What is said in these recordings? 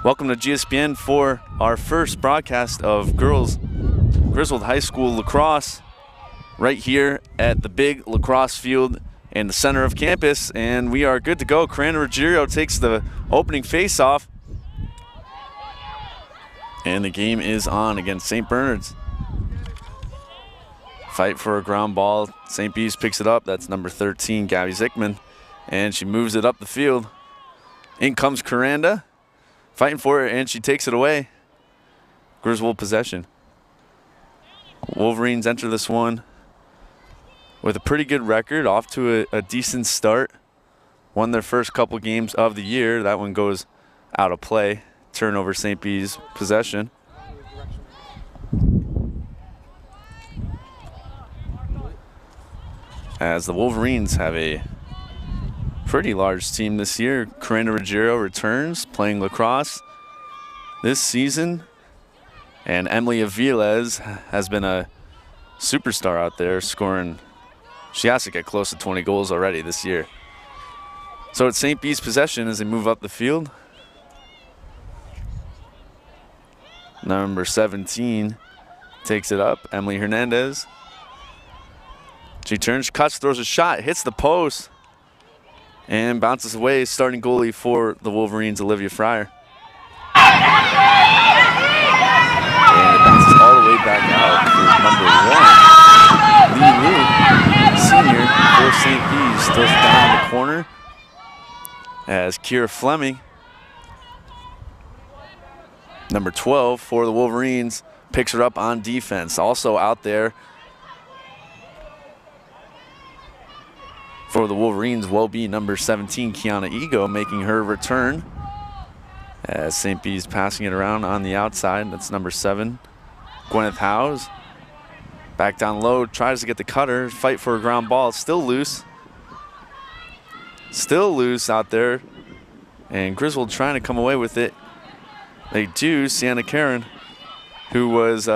Welcome to GSPN for our first broadcast of girls Griswold High School lacrosse right here at the big lacrosse field in the center of campus, and we are good to go. Coranda Ruggiero takes the opening face-off, and the game is on against St. Bernard's. Fight for a ground ball. St. Bees picks it up. That's number 13, Gabby Zickman, and she moves it up the field. In comes Coranda, fighting for it, and she takes it away. Griswold possession. Wolverines enter this one with a pretty good record, off to a decent start. Won their first couple games of the year. That one goes out of play. Turnover, St. Bees possession. As the Wolverines have a pretty large team this year. Coranda Ruggiero returns, playing lacrosse this season. And Emily Aviles has been a superstar out there, scoring. She has to get close to 20 goals already this year. So it's St. Bees possession as they move up the field. Number 17 takes it up, Emily Hernandez. She turns, cuts, throws a shot, hits the post, and bounces away. Starting goalie for the Wolverines, Olivia Fryer. And it bounces all the way back out for number 1, Lee Wu, senior for St. Bees. Throws it down in the corner as Kira Fleming, number 12 for the Wolverines, picks her up on defense. Also out there for the Wolverines will be number 17, Kiana Ego, making her return. As St. Bees passing it around on the outside. That's number 7, Gwyneth Howes. Back down low, tries to get the cutter, fight for a ground ball. It's still loose. Still loose out there. And Griswold trying to come away with it. They do. Sienna Karen, who was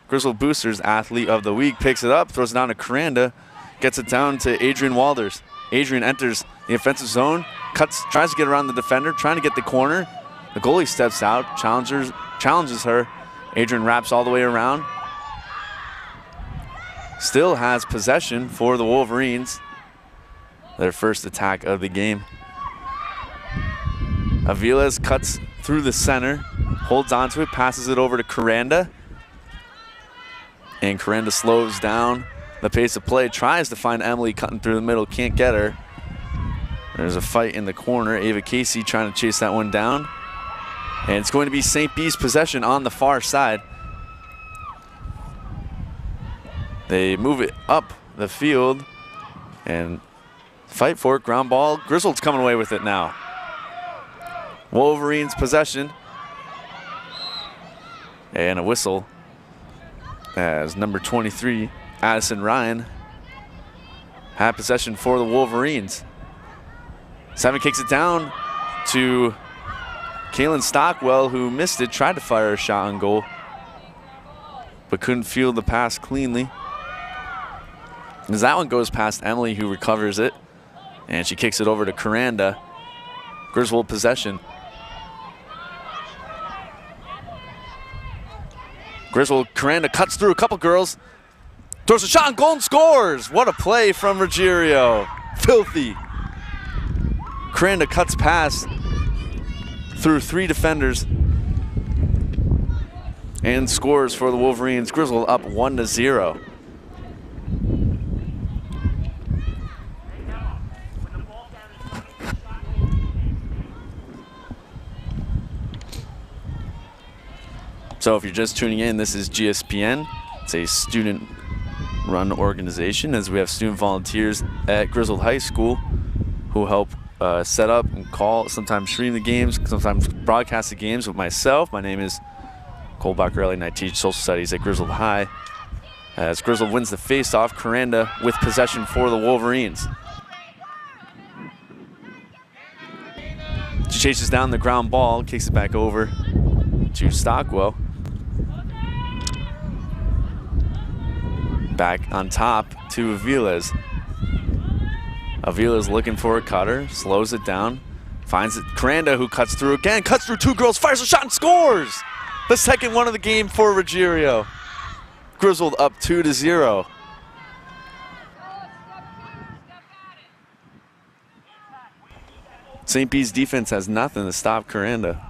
Griswold Boosters Athlete of the Week, picks it up, throws it down to Coranda, gets it down to Adrian Walders. Adrian enters the offensive zone, cuts, tries to get around the defender, trying to get the corner. The goalie steps out, challenges her. Adrian wraps all the way around. Still has possession for the Wolverines. Their first attack of the game. Aviles cuts through the center, holds onto it, passes it over to Coranda. And Coranda slows down the pace of play, tries to find Emily cutting through the middle, can't get her. There's a fight in the corner. Ava Casey trying to chase that one down. And it's going to be St. Bees possession on the far side. They move it up the field and fight for it. Ground ball. Griswold's coming away with it now. Wolverines possession. And a whistle as number 23, Addison Ryan, had possession for the Wolverines. 7 kicks it down to Kaylin Stockwell, who missed it, tried to fire a shot on goal, but couldn't field the pass cleanly. As that one goes past Emily, who recovers it, and she kicks it over to Coranda. Griswold possession. Griswold, Coranda cuts through a couple girls, throws a shot on goal and scores. What a play from Ruggiero. Filthy. Coranda cuts past through 3 defenders and scores for the Wolverines. Griswold up 1-0. So if you're just tuning in, this is GSPN. It's a student-run organization, as we have student volunteers at Griswold High School who help set up and call, sometimes stream the games, sometimes broadcast the games with myself. My name is Cole Baccarelli, and I teach social studies at Griswold High. As Griswold wins the face-off, Coranda with possession for the Wolverines. She chases down the ground ball, kicks it back over to Stockwell. Back on top to Aviles. Aviles looking for a cutter, slows it down, Finds it, Coranda, who cuts through again, cuts through two girls, fires a shot and scores! The second one of the game for Ruggiero. Griswold up 2-0. St. P's defense has nothing to stop Coranda.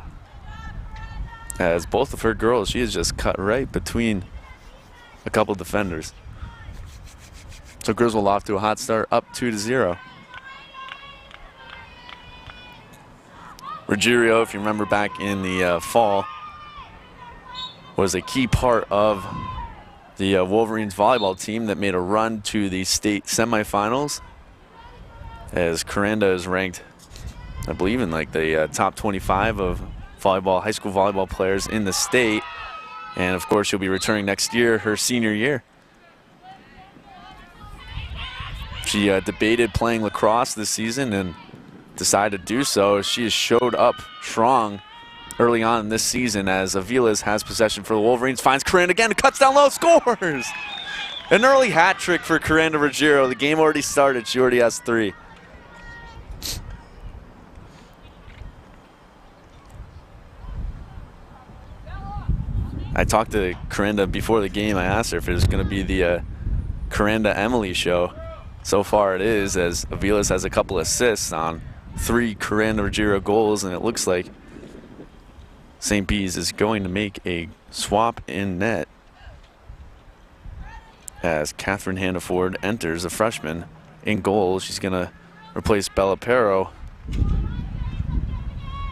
As both of her girls, she has just cut right between a couple defenders. So Griswold off to a hot start, up 2-0. Ruggiero, if you remember back in the fall, was a key part of the Wolverines volleyball team that made a run to the state semifinals. As Coranda is ranked, I believe, in like the top 25 of volleyball, high school volleyball players in the state. And of course, she'll be returning next year, her senior year. She debated playing lacrosse this season and decided to do so. She has showed up strong early on in this season as Aviles has possession for the Wolverines. Finds Coranda again, cuts down low, scores! An early hat trick for Coranda Ruggiero. The game already started. She already has 3. I talked to Coranda before the game. I asked her if it was going to be the Coranda Emily show. So far it is, as Aviles has a couple assists on 3 Coranda Ruggiero goals, and it looks like St. P's is going to make a swap in net as Catherine Hannaford enters, a freshman, in goal. She's going to replace Bella Pero.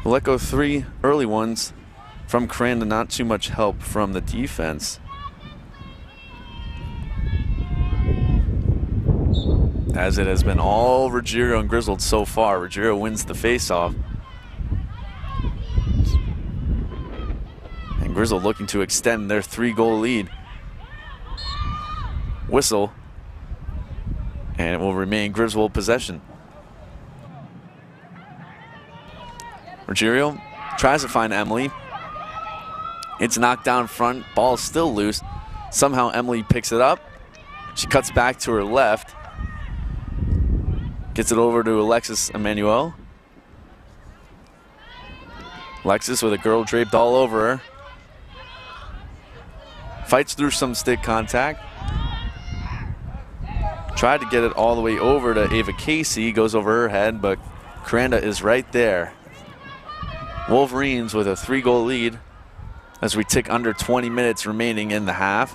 We'll let go 3 early ones from Coranda, not too much help from the defense. As it has been all Ruggiero and Griswold so far. Ruggiero wins the faceoff. And Griswold looking to extend their 3-goal lead. Whistle. And it will remain Griswold possession. Ruggiero tries to find Emily. It's knocked down front. Ball is still loose. Somehow Emily picks it up. She cuts back to her left. Gets it over to Alexis Emmanuel. Alexis with a girl draped all over her. Fights through some stick contact. Tried to get it all the way over to Ava Casey. Goes over her head, but Coranda is right there. Wolverines with a 3-goal lead as we tick under 20 minutes remaining in the half.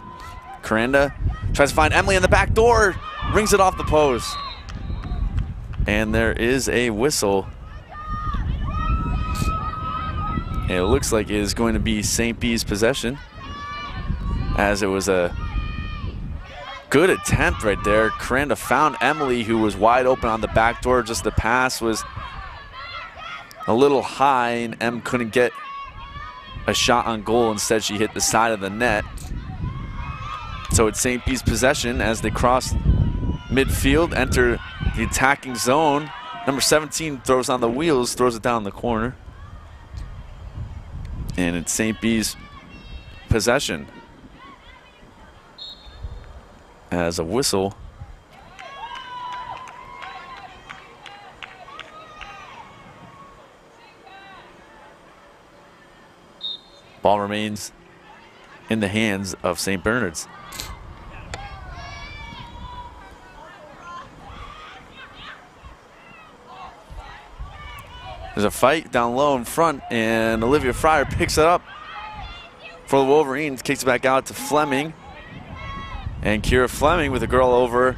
Coranda tries to find Emily in the back door. Rings it off the post. And there is a whistle. And it looks like it is going to be St. P's possession, as it was a good attempt right there. Coranda found Emily, who was wide open on the back door. Just the pass was a little high, and Em couldn't get a shot on goal. Instead, she hit the side of the net. So it's St. P's possession as they cross midfield, enter the attacking zone. Number 17 throws on the wheels, throws it down the corner. And it's St. P's possession as a whistle. Ball remains in the hands of St. Bernard's. There's a fight down low in front, and Olivia Fryer picks it up for the Wolverines, kicks it back out to Fleming. And Kira Fleming with a girl over,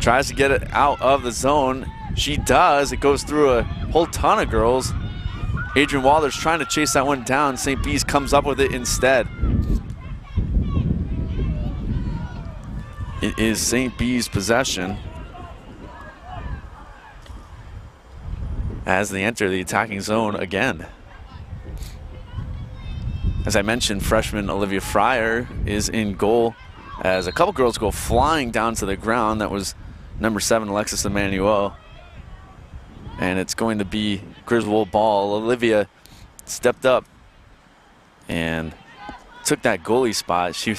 tries to get it out of the zone. She does. It goes through a whole ton of girls. Adrian Waller's trying to chase that one down. St. P's comes up with it instead. It is St. P's possession as they enter the attacking zone again. As I mentioned, freshman Olivia Fryer is in goal as a couple girls go flying down to the ground. That was number 7, Alexis Emmanuel. And it's going to be Griswold ball. Olivia stepped up and took that goalie spot. She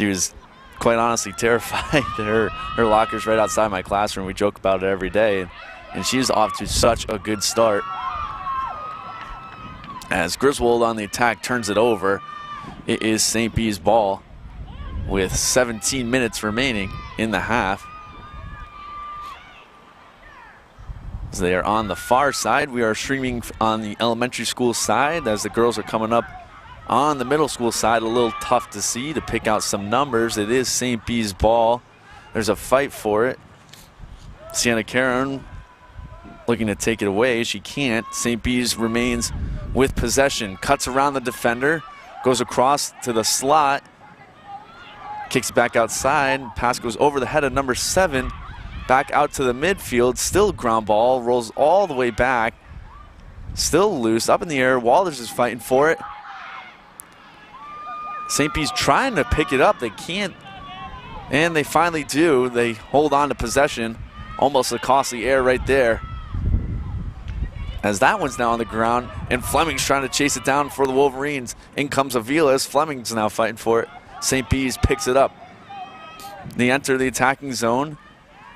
was quite honestly terrified. Her locker's right outside my classroom. We joke about it every day. and she's off to such a good start. As Griswold on the attack turns it over, it is St. B's ball with 17 minutes remaining in the half. As they are on the far side, we are streaming on the elementary school side. As the girls are coming up on the middle school side, a little tough to see, to pick out some numbers. It is St. B's ball. There's a fight for it. Sienna Karen looking to take it away. She can't. St. B's remains with possession. Cuts around the defender. Goes across to the slot. Kicks it back outside. Pass goes over the head of number 7. Back out to the midfield. Still ground ball. Rolls all the way back. Still loose. Up in the air. Walters is fighting for it. St. B's trying to pick it up. They can't. And they finally do. They hold on to possession. Almost a costly error right there. As that one's now on the ground, and Fleming's trying to chase it down for the Wolverines. In comes Aviles. Fleming's now fighting for it. St. B's picks it up. They enter the attacking zone,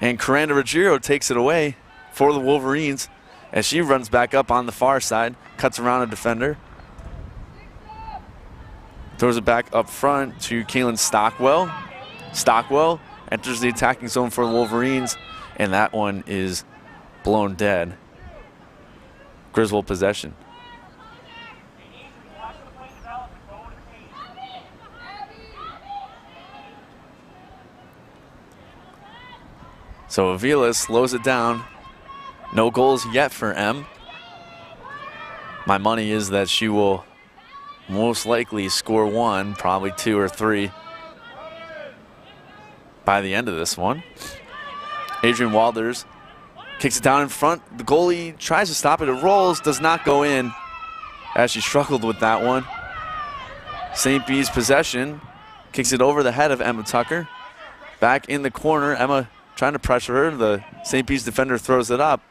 and Coranda Ruggiero takes it away for the Wolverines as she runs back up on the far side, cuts around a defender. Throws it back up front to Kaylin Stockwell. Stockwell enters the attacking zone for the Wolverines, and that one is blown dead. Griswold possession. So Avila slows it down. No goals yet for M. My money is that she will most likely score 1, probably 2 or 3 by the end of this one. Adrian Walters kicks it down in front. The goalie tries to stop it. It rolls, does not go in, as she struggled with that one. St. B's possession. Kicks it over the head of Emma Tucker. Back in the corner. Emma trying to pressure her. The St. B's defender throws it up.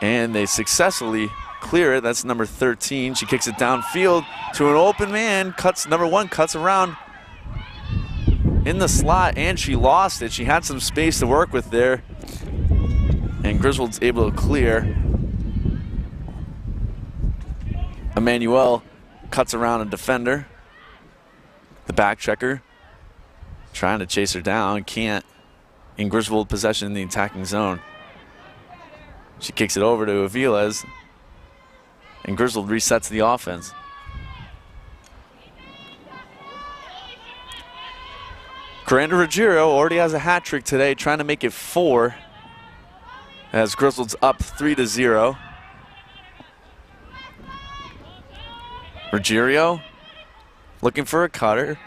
And they successfully clear it. That's number 13. She kicks it downfield to an open man. Number 1 cuts around in the slot, and she lost it. She had some space to work with there, and Griswold's able to clear. Emmanuel cuts around a defender. The back checker trying to chase her down, can't. In Griswold possession in the attacking zone. She kicks it over to Aviles, and Griswold resets the offense. Coranda Ruggiero already has a hat trick today, trying to make it 4 as Griswold's up 3-0. Ruggiero looking for a cutter.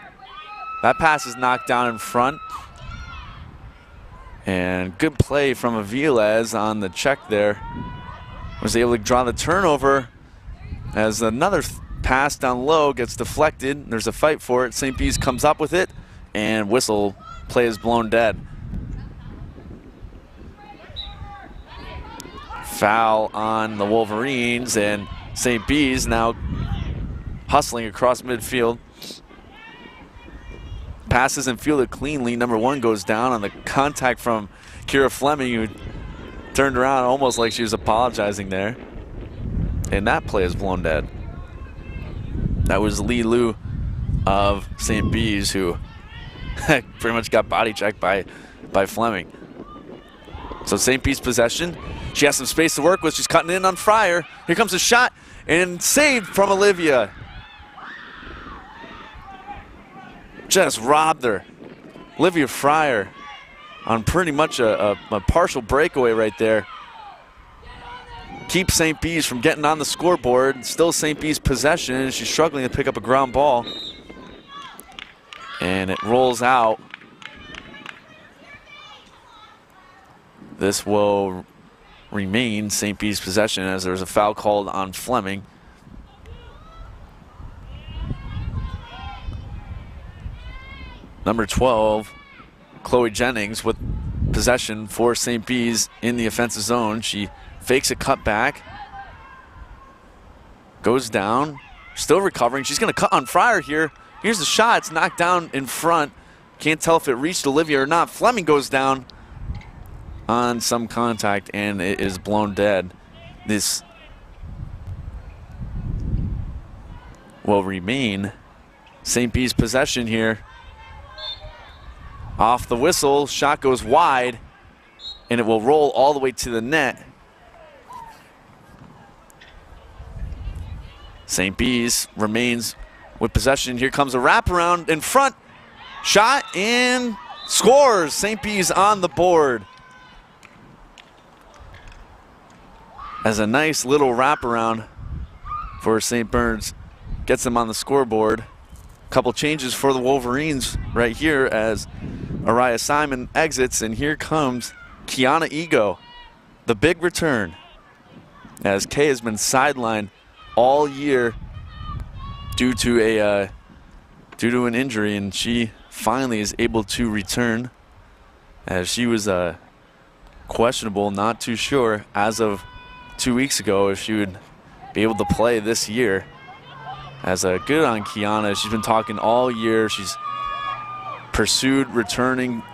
That pass is knocked down in front. And good play from Aviles on the check there. Was able to draw the turnover as another pass down low gets deflected. There's a fight for it. St. B's comes up with it, and whistle, play is blown dead. Foul on the Wolverines, and St. B's now hustling across midfield. Pass isn't fielded cleanly. Number 1 goes down on the contact from Kira Fleming, who turned around almost like she was apologizing there. And that play is blown dead. That was Lee Liu of St. B's, who pretty much got body checked by Fleming. So St. B's possession. She has some space to work with. She's cutting in on Fryer. Here comes a shot, and saved from Olivia. Just robbed her. Olivia Fryer on pretty much a partial breakaway right there. Keeps St. B's from getting on the scoreboard. Still St. B's possession. She's struggling to pick up a ground ball. And it rolls out. This will remain St. B's possession as there's a foul called on Fleming. Number 12, Chloe Jennings with possession for St. B's in the offensive zone. She fakes a cut back. Goes down. Still recovering. She's going to cut on Fryer here. Here's the shot. It's knocked down in front. Can't tell if it reached Olivia or not. Fleming goes down on some contact, and it is blown dead. This will remain St. B's possession here. Off the whistle, shot goes wide, and it will roll all the way to the net. St. B's remains with possession. Here comes a wraparound in front. Shot and scores. St. B's on the board. As a nice little wraparound for St. Bernard's gets them on the scoreboard. Couple changes for the Wolverines right here as Araya Simon exits, and here comes Kiana Ego, the big return, as Kay has been sidelined all year due to an injury, and she finally is able to return, as she was questionable, not too sure as of 2 weeks ago if she would be able to play this year. As good on Kiana, she's been talking all year. She's pursued returning,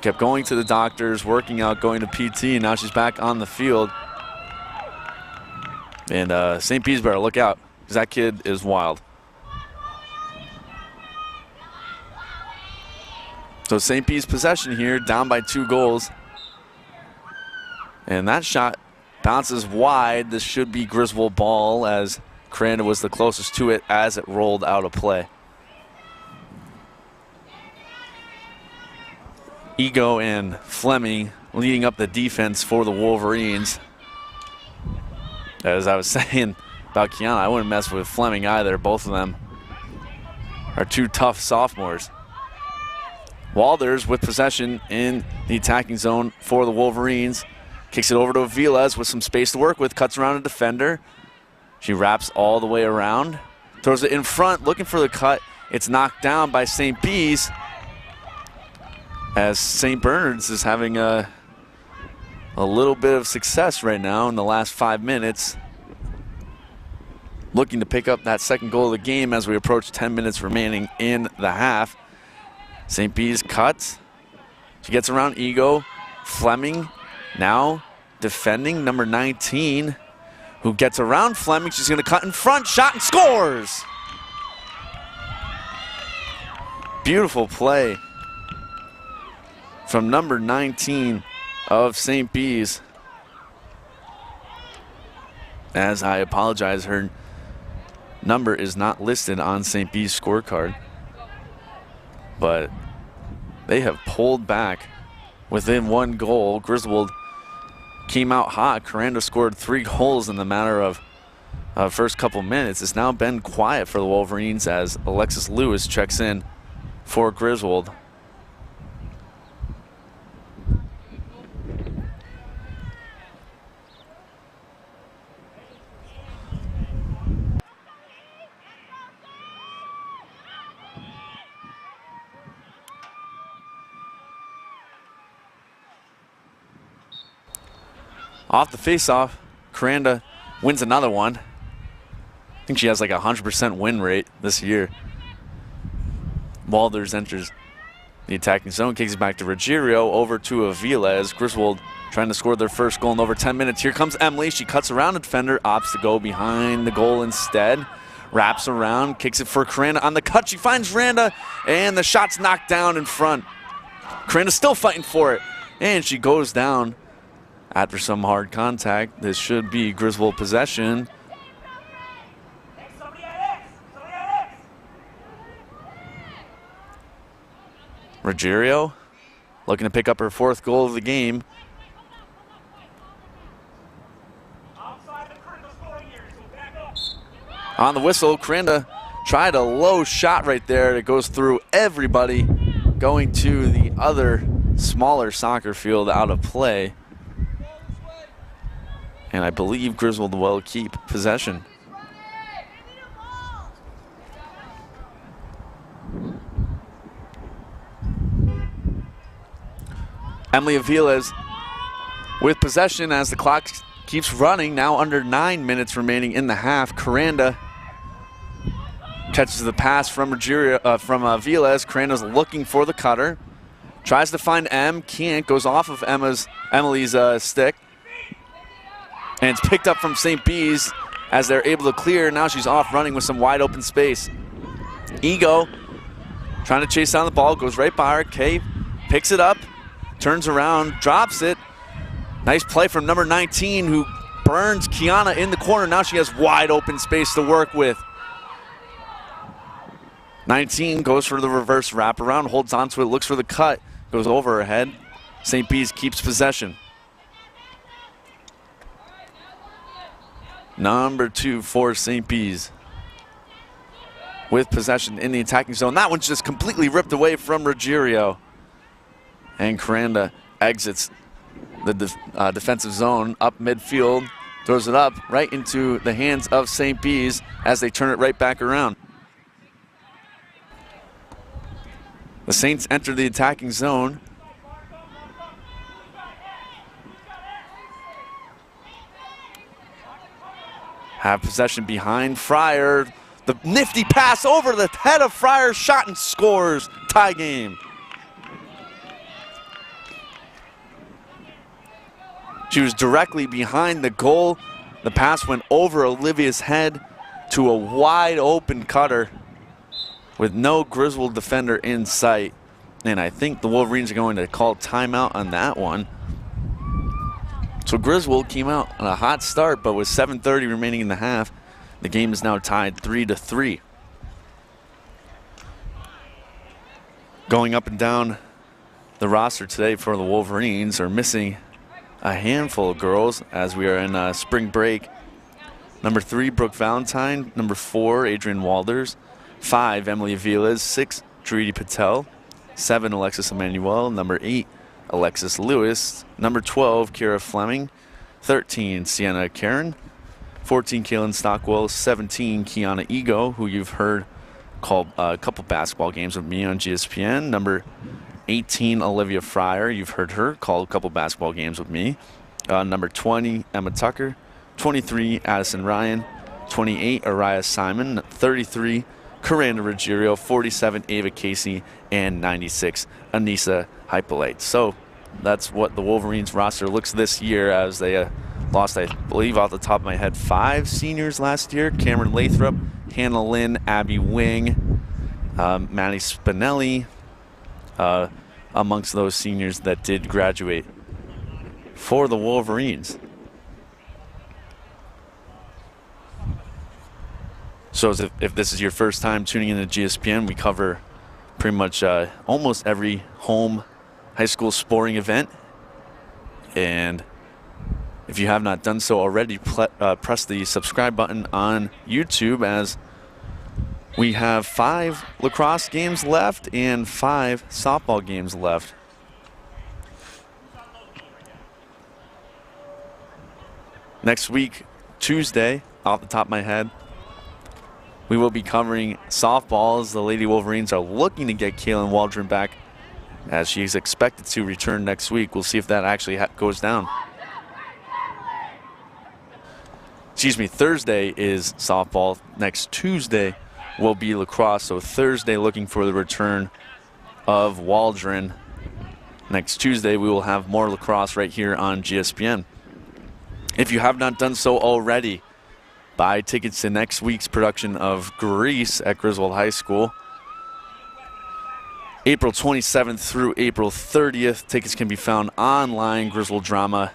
kept going to the doctors, working out, going to PT, and now she's back on the field. And St. B's better look out, because that kid is wild. So St. B's possession here, down by 2 goals. And that shot bounces wide. This should be Griswold ball, as Crandall was the closest to it as it rolled out of play. Ego and Fleming leading up the defense for the Wolverines. As I was saying about Kiana, I wouldn't mess with Fleming either. Both of them are 2 tough sophomores. Walders with possession in the attacking zone for the Wolverines. Kicks it over to Aviles with some space to work with, cuts around a defender. She wraps all the way around, throws it in front, looking for the cut. It's knocked down by St. B's, as St. Bernard's is having a little bit of success right now in the last 5 minutes, looking to pick up that second goal of the game as we approach 10 minutes remaining in the half. St. B's cuts. She gets around Ego. Fleming now defending, number 19, who gets around Fleming. She's going to cut in front, shot, and scores! Beautiful play from number 19 of St. B's. As I apologize, her number is not listed on St. B's scorecard. But they have pulled back within 1 goal. Griswold came out hot. Coranda scored 3 goals in the matter of first couple minutes. It's now been quiet for the Wolverines as Alexis Lewis checks in for Griswold. Off the face-off, Coranda wins another one. I think she has like a 100% win rate this year. Walders enters the attacking zone, kicks it back to Ruggiero, over to Aviles. Griswold trying to score their first goal in over 10 minutes. Here comes Emily. She cuts around the defender, opts to go behind the goal instead. Wraps around, kicks it for Coranda on the cut. She finds Randa, and the shot's knocked down in front. Coranda's still fighting for it, and she goes down after some hard contact. This should be Griswold possession. Ruggiero looking to pick up her 4th goal of the game. On the whistle, Coranda tried a low shot right there. It goes through everybody, going to the other smaller soccer field out of play. And I believe Griswold will keep possession. Emily Aviles with possession as the clock keeps running. Now under 9 minutes remaining in the half. Coranda catches the pass from Aviles. Coranda's looking for the cutter. Tries to find M, can't, goes off of Emily's stick. And it's picked up from St. B's as they're able to clear. Now she's off running with some wide open space. Ego trying to chase down the ball, goes right by her. Kay picks it up, turns around, drops it. Nice play from number 19 who burns Kiana in the corner. Now she has wide open space to work with. 19 goes for the reverse wraparound, holds onto it, looks for the cut, goes over her head. St. B's keeps possession. Number 2 for St. B's with possession in the attacking zone. That one's just completely ripped away from Ruggiero. And Caranda exits the defensive zone up midfield, throws it up right into the hands of St. B's as they turn it right back around. The Saints enter the attacking zone. Have possession behind Fryer. The nifty pass over the head of Fryer, shot and scores. Tie game. She was directly behind the goal. The pass went over Olivia's head to a wide open cutter with no Griswold defender in sight. And I think the Wolverines are going to call timeout on that one. So Griswold came out on a hot start, but with 7:30 remaining in the half, the game is now tied 3-3. Going up and down the roster today for the Wolverines are missing a handful of girls as we are in spring break. Number 3, Brooke Valentine. Number 4, Adrian Walders. 5, Emily Aviles. 6, Dridi Patel. 7, Alexis Emmanuel. Number 8, Alexis Lewis. Number 12, Kira Fleming. 13, Sienna Karen. 14, Kaylin Stockwell. 17, Kiana Ego, who you've heard call a couple basketball games with me on GSPN. Number 18, Olivia Fryer. You've heard her call a couple basketball games with me. Number 20, Emma Tucker. 23, Addison Ryan. 28, Araya Simon. 33, Caranda Ruggiero. 47, Ava Casey. And 96, Anissa Hypolite. So that's what the Wolverines roster looks this year, as they lost, I believe, off the top of my head, 5 seniors last year. Cameron Lathrop, Hannah Lynn, Abby Wing, Maddie Spinelli, amongst those seniors that did graduate for the Wolverines. So if this is your first time tuning in to GSPN, we cover pretty much almost every home high school sporting event. And if you have not done so already, press the subscribe button on YouTube, as we have 5 lacrosse games left and 5 softball games left. Next week, Tuesday, off the top of my head, we will be covering softball, as the Lady Wolverines are looking to get Kaylin Waldron back, as she's expected to return next week. We'll see if that actually goes down. Excuse me, Thursday is softball. Next Tuesday will be lacrosse. So Thursday, looking for the return of Waldron. Next Tuesday, we will have more lacrosse right here on GSPN. If you have not done so already, buy tickets to next week's production of Grease at Griswold High School. April 27th through April 30th. Tickets can be found online, Griswold Drama,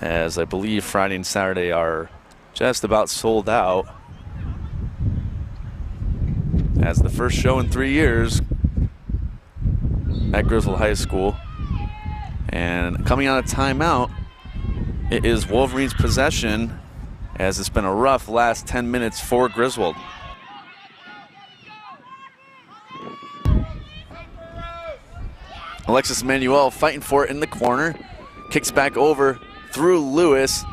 as I believe Friday and Saturday are just about sold out, as the first show in 3 years at Griswold High School. And coming out of timeout, it is Wolverines possession, as it's been a rough last 10 minutes for Griswold. Alexis Emmanuel fighting for it in the corner. Kicks back over through Lewis,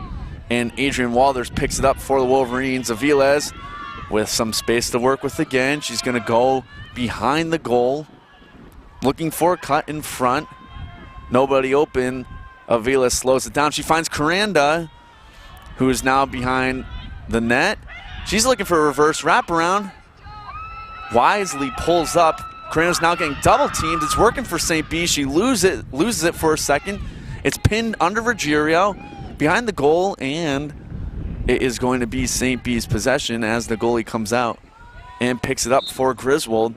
and Adrian Walders picks it up for the Wolverines. Aviles with some space to work with again. She's going to go behind the goal, looking for a cut in front. Nobody open. Aviles slows it down. She finds Caranda, who is now behind the net. She's looking for a reverse wraparound. Wisely pulls up Coranda's now getting double teamed. It's working for St. B. She loses it for a second. It's pinned under Ruggiero behind the goal, and it is going to be St. B's possession as the goalie comes out and picks it up for Griswold.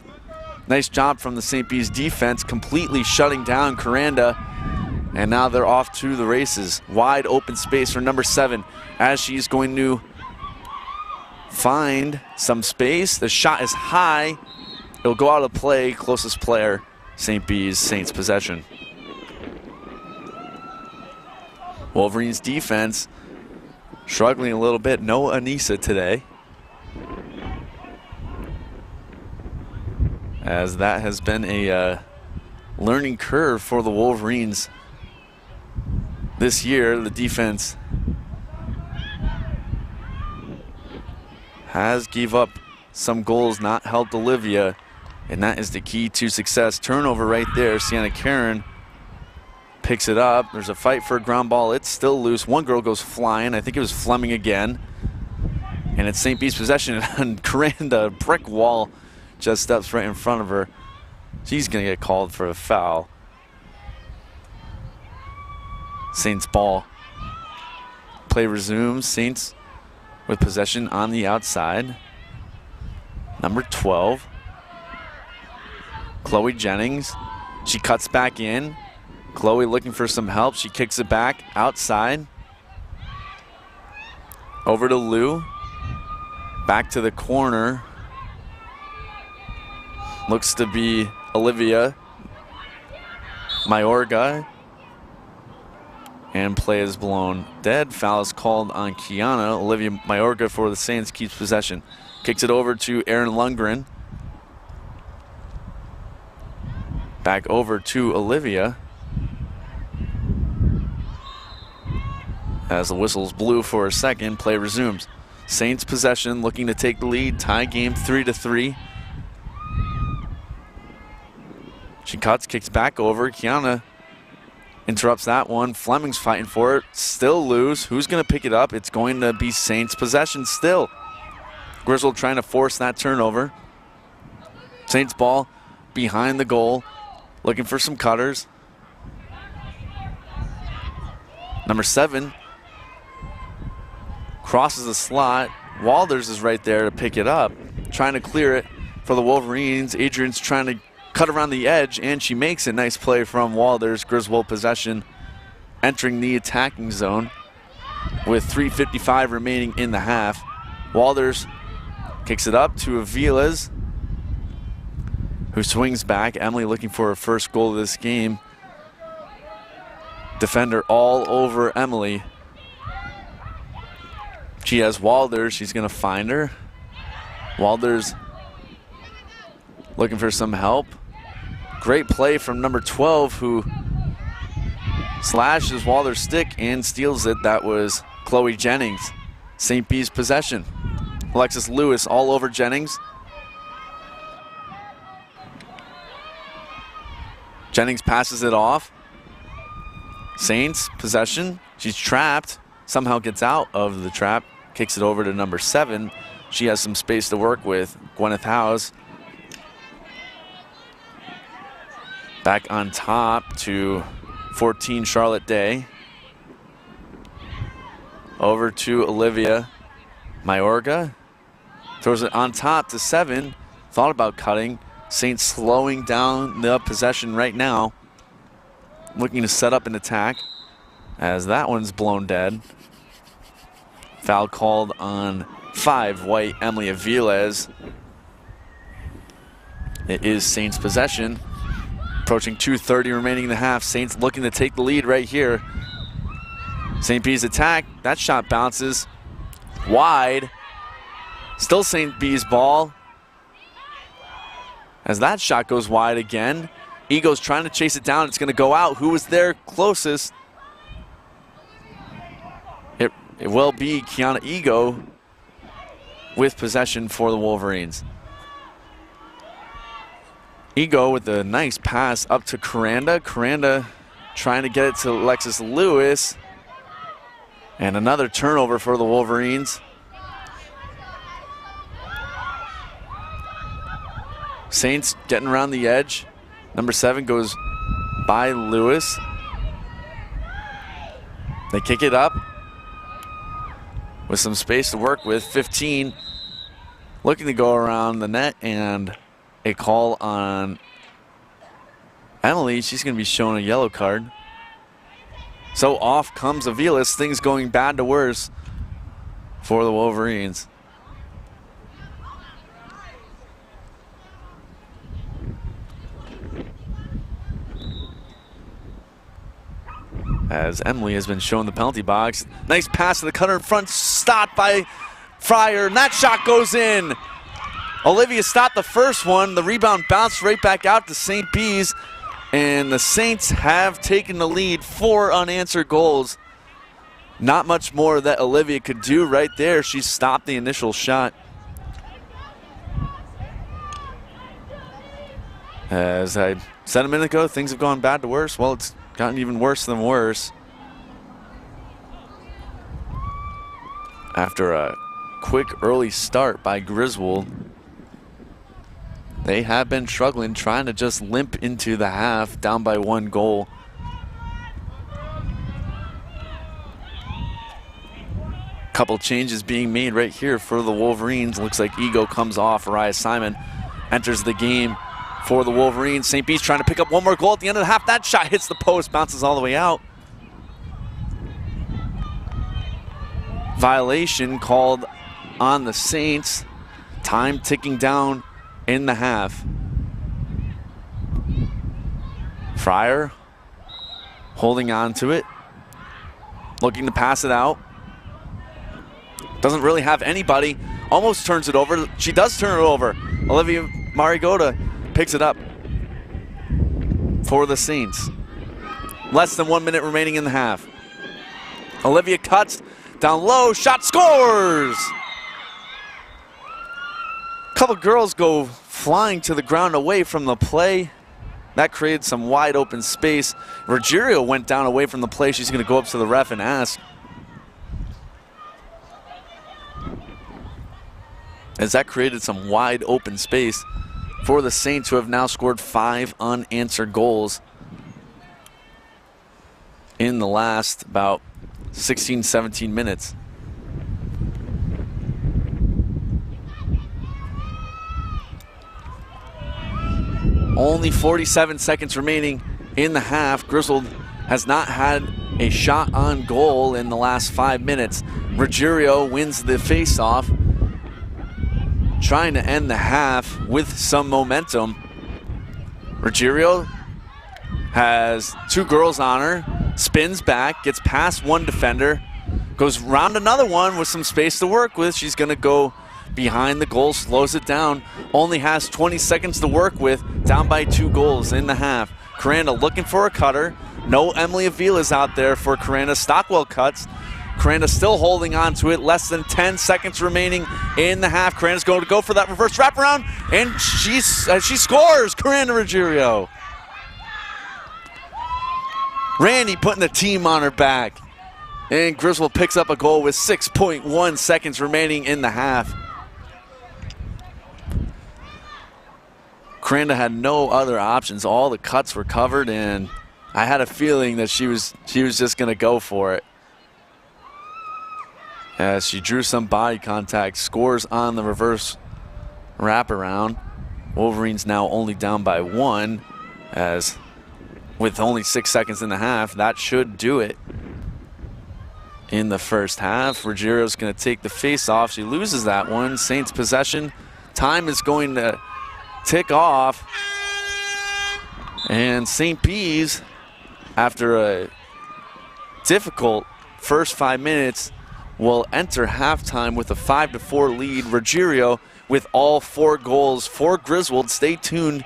Nice job from the St. B's defense, completely shutting down Coranda. And now they're off to the races. Wide open space for number 7 as she's going to find some space. The shot is high. It'll go out of play. Closest player, St. B's, Saints possession. Wolverines defense struggling a little bit. No Anissa today, as that has been a learning curve for the Wolverines this year. The defense has gave up some goals, not helped Olivia, and that is the key to success. Turnover right there. Sienna Karen picks it up. There's a fight for a ground ball. It's still loose. One girl goes flying. I think it was Fleming again. And it's St. B's possession, and Coranda, brick wall, just steps right in front of her. She's going to get called for a foul. Saints ball. Play resumes. Saints with possession on the outside. Number 12, Chloe Jennings. She cuts back in. Chloe looking for some help. She kicks it back outside. Over to Lou. Back to the corner. Looks to be Olivia Mayorga. And play is blown dead. Foul is called on Kiana. Olivia Mayorga for the Saints keeps possession. Kicks it over to Erin Lundgren. Back over to Olivia. As the whistle's blew for a second, play resumes. Saints possession, looking to take the lead. Tie game 3-3. She cuts, kicks back over. Kiana interrupts that one. Fleming's fighting for it. Still loose. Who's going to pick it up? It's going to be Saints possession still. Griswold trying to force that turnover. Saints ball behind the goal. Looking for some cutters. Number 7 crosses the slot. Walders is right there to pick it up. Trying to clear it for the Wolverines. Adrian's trying to cut around the edge, and she makes a nice play from Walders. Griswold possession entering the attacking zone with 3:55 remaining in the half. Walders kicks it up to Aviles, who swings back. Emily looking for her first goal of this game. Defender all over Emily. She has Walders. She's going to find her. Walders looking for some help. Great play from number 12, who slashes Walders' stick and steals it. That was Chloe Jennings. St. B's possession. Alexis Lewis all over Jennings. Jennings passes it off. Saints possession. She's trapped. Somehow gets out of the trap. Kicks it over to number 7. She has some space to work with. Gwyneth Howes back on top to 14 Charlotte Day. Over to Olivia Mayorga. Throws it on top to 7. Thought about cutting. Saints slowing down the possession right now. Looking to set up an attack as that one's blown dead. Foul called on 5 white Emily Aviles. It is Saints possession. Approaching 2:30 remaining in the half. Saints looking to take the lead right here. St. B's attack. That shot bounces wide. Still St. B's ball. As that shot goes wide again. Ego's trying to chase it down. It's going to go out. Who was there closest? It will be Kiana Ego with possession for the Wolverines. Ego with a nice pass up to Coranda. Coranda trying to get it to Alexis Lewis. And another turnover for the Wolverines. Saints getting around the edge. Number 7 goes by Lewis. They kick it up with some space to work with. 15 looking to go around the net, and a call on Emily. She's going to be shown a yellow card. So off comes Aviles. Things going bad to worse for the Wolverines. As Emily has been shown the penalty box. Nice pass to the cutter in front, stopped by Fryer, and that shot goes in. Olivia stopped the first one. The rebound bounced right back out to St. Bees, and the Saints have taken the lead. 4 unanswered goals. Not much more that Olivia could do right there. She stopped the initial shot. As I said a minute ago, things have gone bad to worse. Well, it's gotten even worse than worse. After a quick early start by Griswold, they have been struggling, trying to just limp into the half, down by 1 goal. Couple changes being made right here for the Wolverines. Looks like Ego comes off. Mariah Simon enters the game for the Wolverines. St. Bees trying to pick up one more goal at the end of the half. That shot hits the post, bounces all the way out. Violation called on the Saints. Time ticking down in the half. Fryer holding on to it, looking to pass it out. Doesn't really have anybody. Almost turns it over. She does turn it over. Olivia Marigoda picks it up for the Saints. Less than 1 minute remaining in the half. Olivia cuts down low, shot, scores! Couple girls go flying to the ground away from the play. That created some wide open space. Ruggiero went down away from the play. She's going to go up to the ref and ask. As that created some wide open space for the Saints, who have now scored 5 unanswered goals in the last about 16, 17 minutes. Only 47 seconds remaining in the half. Griswold has not had a shot on goal in the last 5 minutes. Ruggiero wins the face-off, trying to end the half with some momentum. Ruggiero has 2 girls on her, spins back, gets past 1 defender, goes round another one with some space to work with. She's going to go behind the goal, slows it down, only has 20 seconds to work with, down by 2 goals in the half. Coranda looking for a cutter. No Emily Avila's out there for Coranda. Stockwell cuts. Coranda still holding on to it. Less than 10 seconds remaining in the half. Coranda's going to go for that reverse wraparound, and she scores. Coranda Ruggiero. Randy putting the team on her back. And Griswold picks up a goal with 6.1 seconds remaining in the half. Coranda had no other options. All the cuts were covered, and I had a feeling that she was just going to go for it. As she drew some body contact, scores on the reverse wraparound. Wolverines now only down by 1, as with only 6 seconds in the half, that should do it in the first half. Ruggiero's going to take the face off. She loses that one. Saints possession. Time is going to tick off. And St. Bees, after a difficult first 5 minutes, will enter halftime with a 5-4 lead. Ruggiero with all 4 goals for Griswold. Stay tuned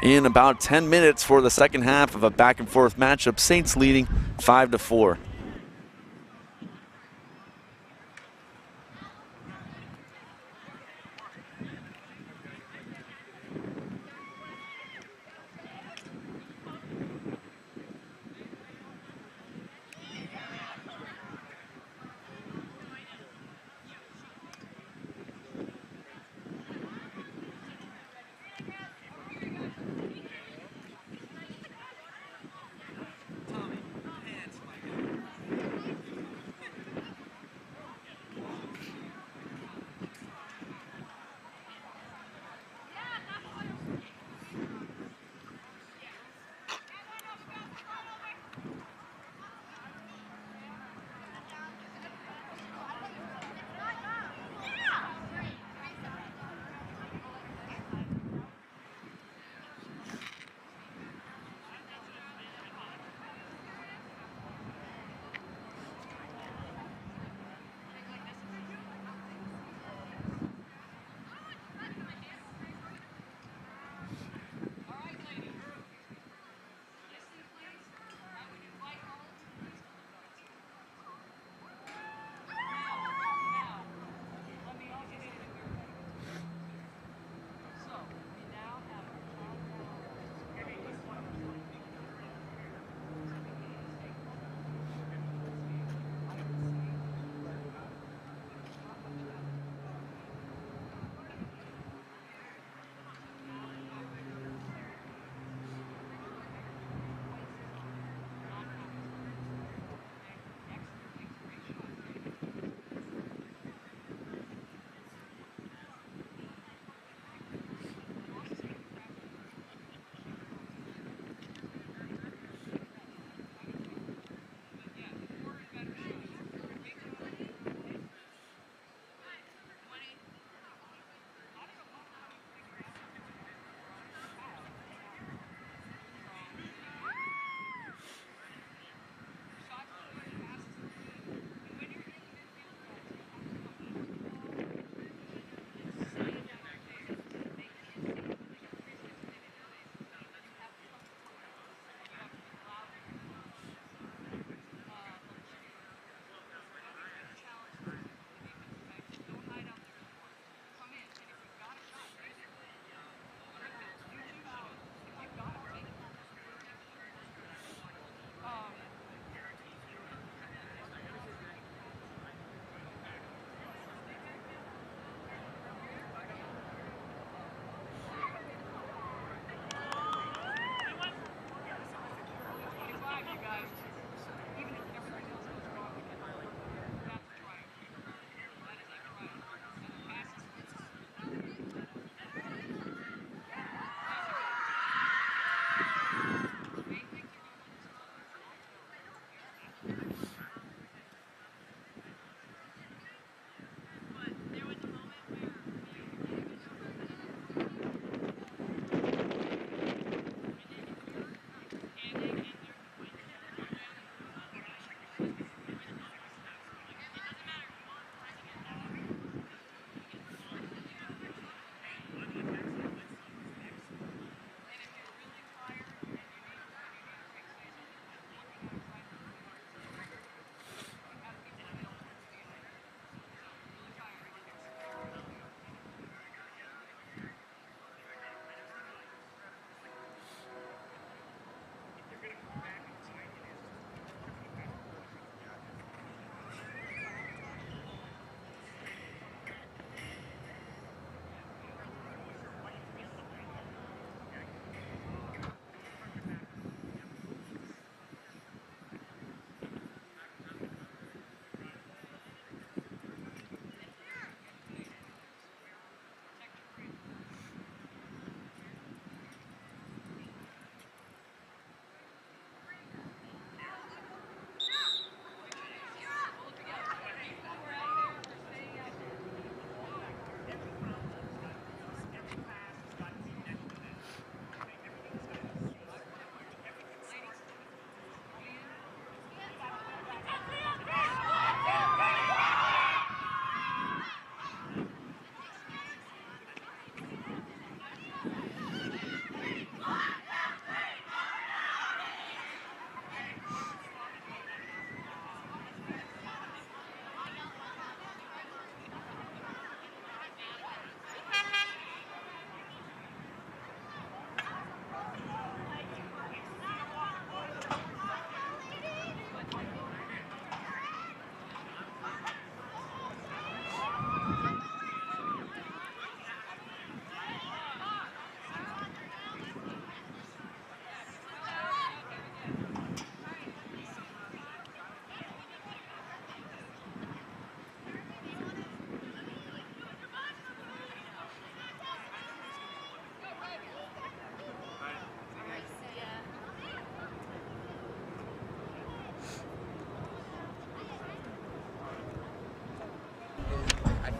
in about 10 minutes for the second half of a back-and-forth matchup. Saints leading 5-4.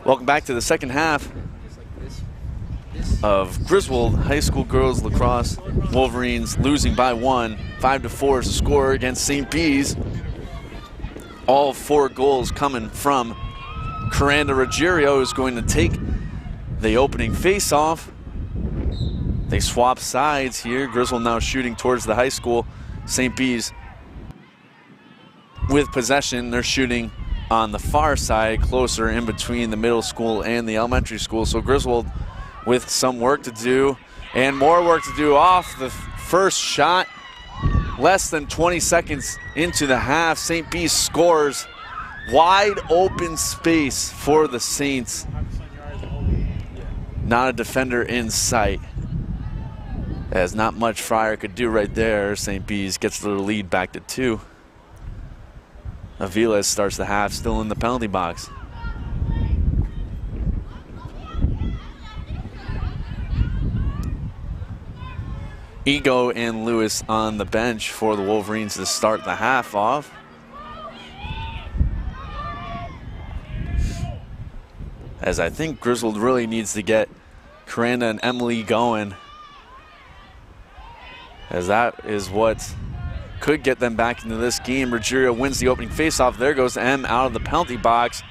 Welcome back to the second half of Griswold High School Girls Lacrosse. Wolverines losing by 1. 5-4 is the score against St. B's. All 4 goals coming from Coranda Ruggiero, who's going to take the opening face-off. They swap sides here. Griswold now shooting towards the high school. St. B's with possession. They're shooting on the far side, closer in between the middle school and the elementary school. So Griswold with some work to do and more work to do off the first shot. Less than 20 seconds into the half, St. B's scores. Wide open space for the Saints. Not a defender in sight. As not much Fryer could do right there. St. B's gets the lead back to 2. Aviles starts the half still in the penalty box. Ego and Lewis on the bench for the Wolverines to start the half off. As I think Griswold really needs to get Coranda and Emily going, as that is what could get them back into this game. Ruggiero wins the opening faceoff. There goes M out of the penalty box.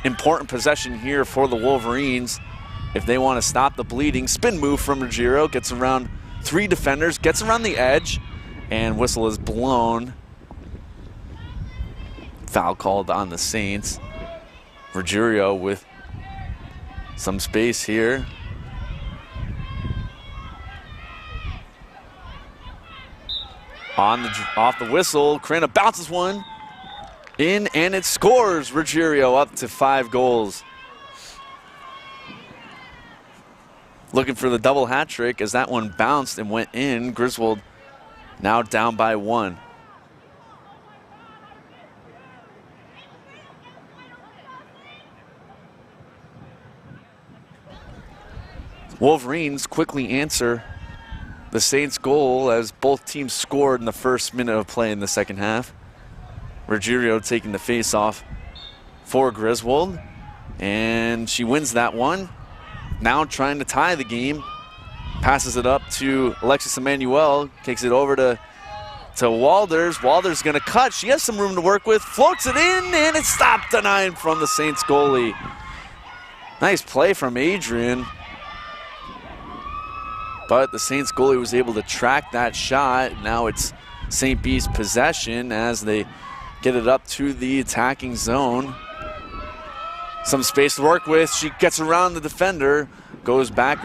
Important possession here for the Wolverines if they want to stop the bleeding. Spin move from Ruggiero, gets around 3 defenders, gets around the edge, and whistle is blown. Foul called on the Saints. Ruggiero with some space here. Off the whistle, Coranda bounces one in, and it scores. Ruggiero up to 5 goals. Looking for the double hat trick as that one bounced and went in. Griswold now down by 1. Wolverines quickly answer the Saints' goal as both teams scored in the first minute of play in the second half. Ruggiero taking the face-off for Griswold, and she wins that one. Now trying to tie the game. Passes it up to Alexis Emmanuel, takes it over to Walders. Walders gonna cut, she has some room to work with, floats it in, and it's stopped denied from the Saints goalie. Nice play from Adrian. But the Saints goalie was able to track that shot. Now it's St. B's possession as they get it up to the attacking zone. Some space to work with. She gets around the defender, goes back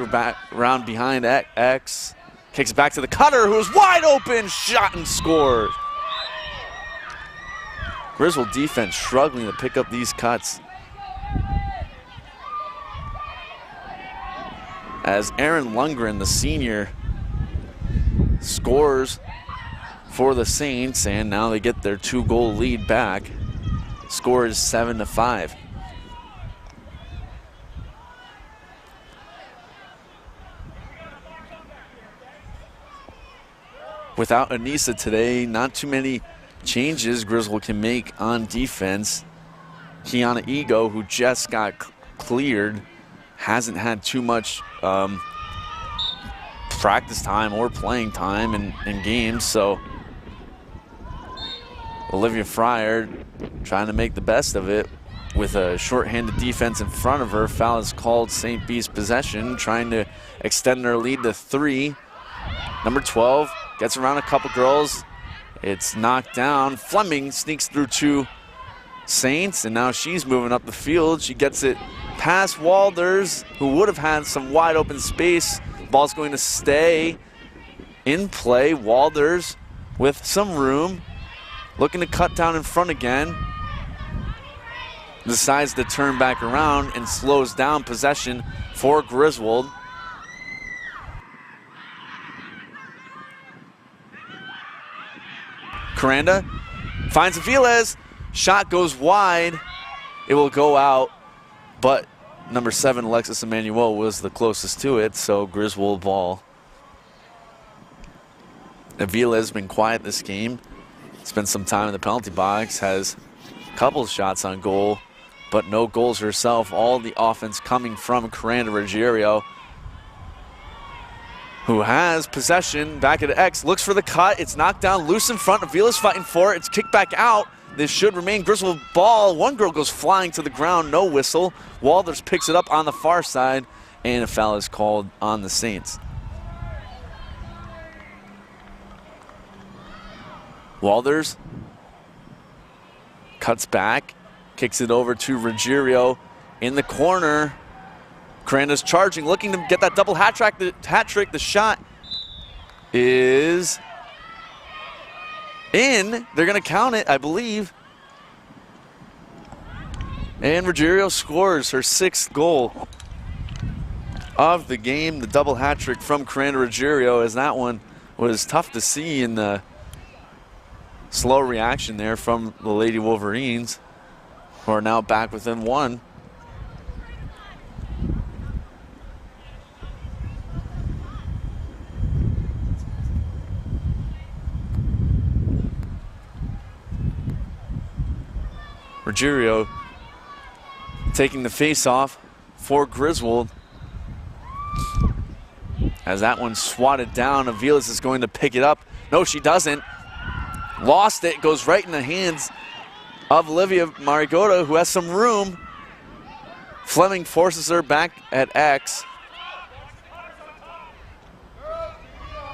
around behind X, kicks it back to the cutter, who is wide open, shot and scores. Griswold defense struggling to pick up these cuts. As Aaron Lundgren, the senior, scores for the Saints, and now they get their 2-goal lead back. Score is 7-5. Without Anissa today, not too many changes Griswold can make on defense. Kiana Ego, who just got cleared, hasn't had too much practice time or playing time in games, so Olivia Fryer trying to make the best of it with a shorthanded defense in front of her. Foul is called, St. B's possession, trying to extend their lead to 3. Number 12 gets around a couple girls. It's knocked down. Fleming sneaks through 2 Saints, and now she's moving up the field. She gets it past Walders, who would have had some wide open space. Ball's going to stay in play. Walders with some room, looking to cut down in front again. Decides to turn back around and slows down possession for Griswold. Coranda finds Aviles. Shot goes wide. It will go out, but number 7, Alexis Emmanuel, was the closest to it, so Griswold ball. Aviles has been quiet this game. Spent some time in the penalty box, has a couple shots on goal but no goals herself. All the offense coming from Coranda Ruggiero, who has possession back at X, looks for the cut. It's knocked down, loose in front. Avila's fighting for it. It's kicked back out. This should remain Griswold ball. One girl goes flying to the ground, no whistle. Walters picks it up on the far side, and a foul is called on the Saints. Walters cuts back, kicks it over to Ruggiero in the corner. Coranda's charging, looking to get that double hat trick. The shot is in. They're going to count it, I believe. And Ruggiero scores her 6th goal of the game. The double hat trick from Coranda Ruggiero, as that one was tough to see in the slow reaction there from the Lady Wolverines, who are now back within 1. Ruggiero taking the face-off for Griswold. As that one swatted down, Aviles is going to pick it up. No, she doesn't. Lost it, goes right in the hands of Olivia Marigoda, who has some room. Fleming forces her back at X.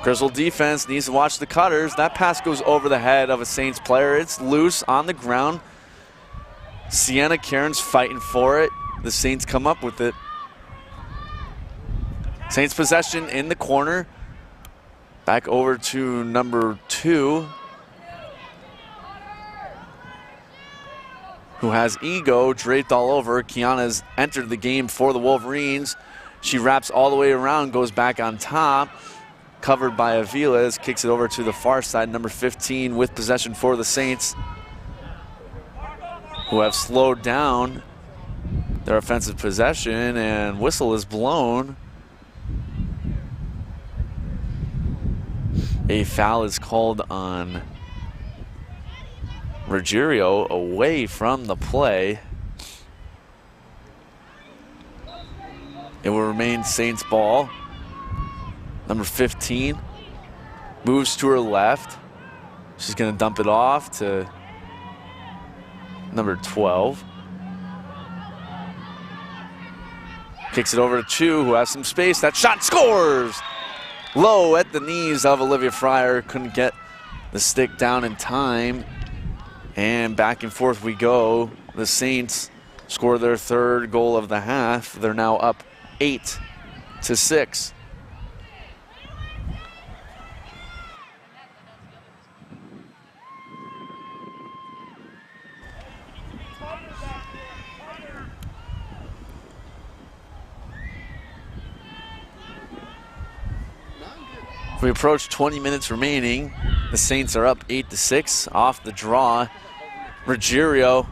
Griswold defense needs to watch the cutters. That pass goes over the head of a Saints player. It's loose on the ground. Sienna Cairns fighting for it. The Saints come up with it. Saints possession in the corner. Back over to number 2, who has ego draped all over. Kiana's entered the game for the Wolverines. She wraps all the way around, goes back on top. Covered by Aviles, kicks it over to the far side. Number 15 with possession for the Saints, who have slowed down their offensive possession, and whistle is blown. A foul is called on Ruggiero away from the play. It will remain Saints ball. Number 15 moves to her left. She's going to dump it off to number 12. Kicks it over to Chu, who has some space. That shot scores! Low at the knees of Olivia Fryer. Couldn't get the stick down in time. And back and forth we go. The Saints score their 3rd goal of the half. They're now up 8-6. We approach 20 minutes remaining. The Saints are up 8-6 off the draw. Ruggiero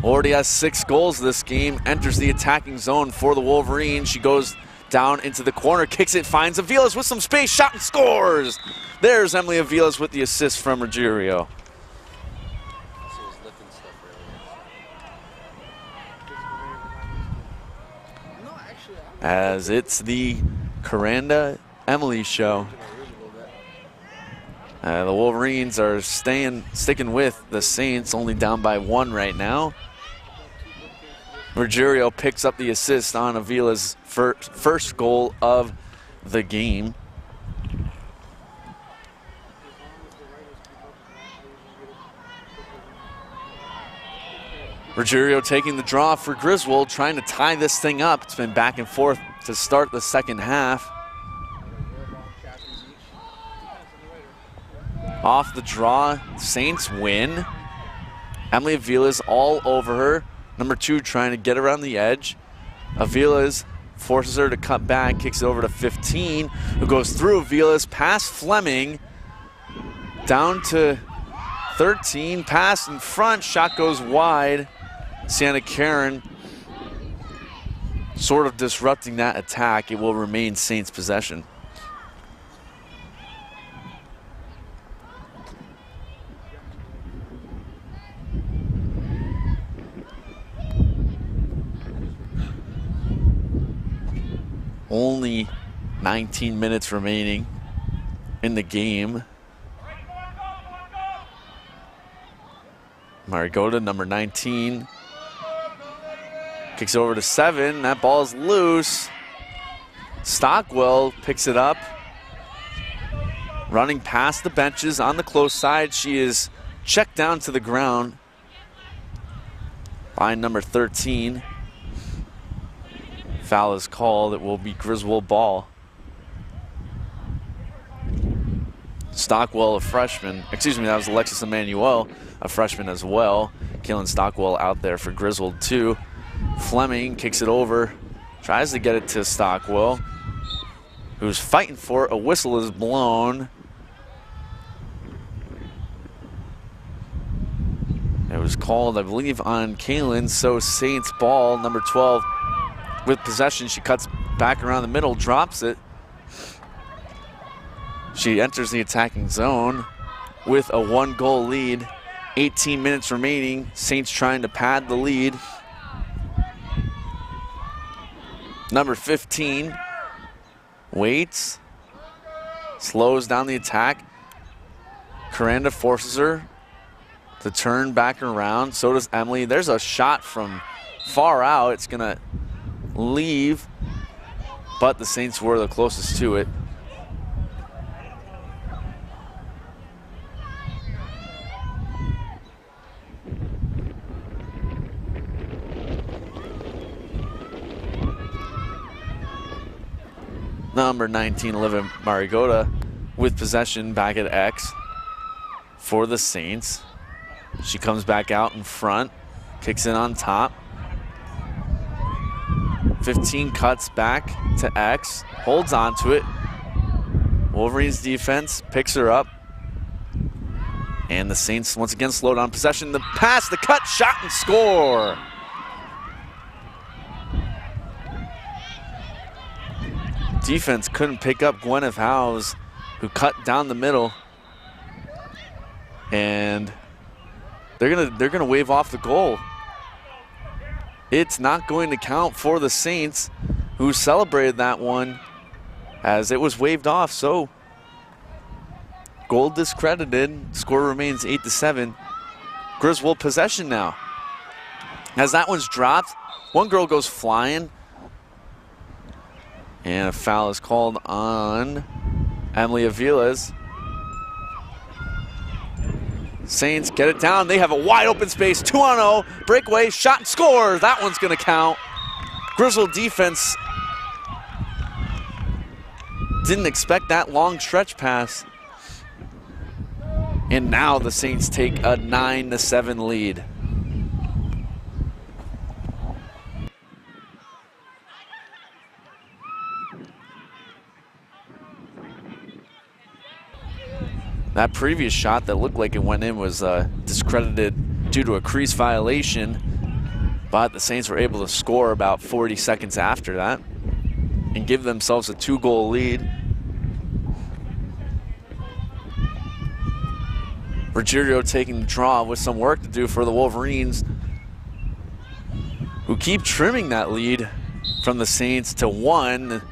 already has 6 goals this game, enters the attacking zone for the Wolverines. She goes down into the corner, kicks it, finds Aviles with some space, shot and scores! There's Emily Aviles with the assist from Ruggiero. As it's the Coranda Emily show. The Wolverines are sticking with the Saints, only down by 1 right now. Ruggiero picks up the assist on Avila's first goal of the game. Ruggiero taking the draw for Griswold, trying to tie this thing up. It's been back and forth to start the second half. Off the draw, Saints win. Emily Aviles all over her. Number 2 trying to get around the edge. Aviles forces her to cut back, kicks it over to 15, who goes through Aviles, past Fleming, down to 13, pass in front, shot goes wide. Sienna Karen sort of disrupting that attack. It will remain Saints possession. Only 19 minutes remaining in the game. Marigoda, number 19. Kicks over to 7. That ball's loose. Stockwell picks it up. Running past the benches on the close side. She is checked down to the ground by number 13. Foul is called. It will be Griswold ball. Stockwell, a freshman. Excuse me, that was Alexis Emmanuel, a freshman as well. Kaylin Stockwell out there for Griswold too. Fleming kicks it over, tries to get it to Stockwell, who's fighting for it. A whistle is blown. It was called, I believe, on Kaylin, so Saints ball, number 12 with possession. She cuts back around the middle, drops it. She enters the attacking zone with a 1-goal lead. 18 minutes remaining. Saints trying to pad the lead. Number 15 waits, slows down the attack. Coranda forces her to turn back around. So does Emily. There's a shot from far out. It's gonna leave, but the Saints were the closest to it. Number 19, Olivia Marigoda, with possession back at X for the Saints. She comes back out in front, kicks it on top. 15 cuts back to X, holds on to it. Wolverines defense picks her up. And the Saints once again slow down possession. The pass, the cut, shot, and score. Defense couldn't pick up Gwyneth Howes, who cut down the middle. And they're gonna wave off the goal. It's not going to count for the Saints, who celebrated that one as it was waved off. So goal discredited. Score remains 8-7. Griswold possession now. As that one's dropped, one girl goes flying. And a foul is called on Emily Aviles. Saints get it down. They have a wide open space. 2-on-0. Breakaway, shot and score. That one's going to count. Griswold defense didn't expect that long stretch pass. And now the Saints take a 9-7 lead. That previous shot that looked like it went in was discredited due to a crease violation, but the Saints were able to score about 40 seconds after that and give themselves a 2-goal lead. Ruggiero taking the draw with some work to do for the Wolverines, who keep trimming that lead from the Saints to 1,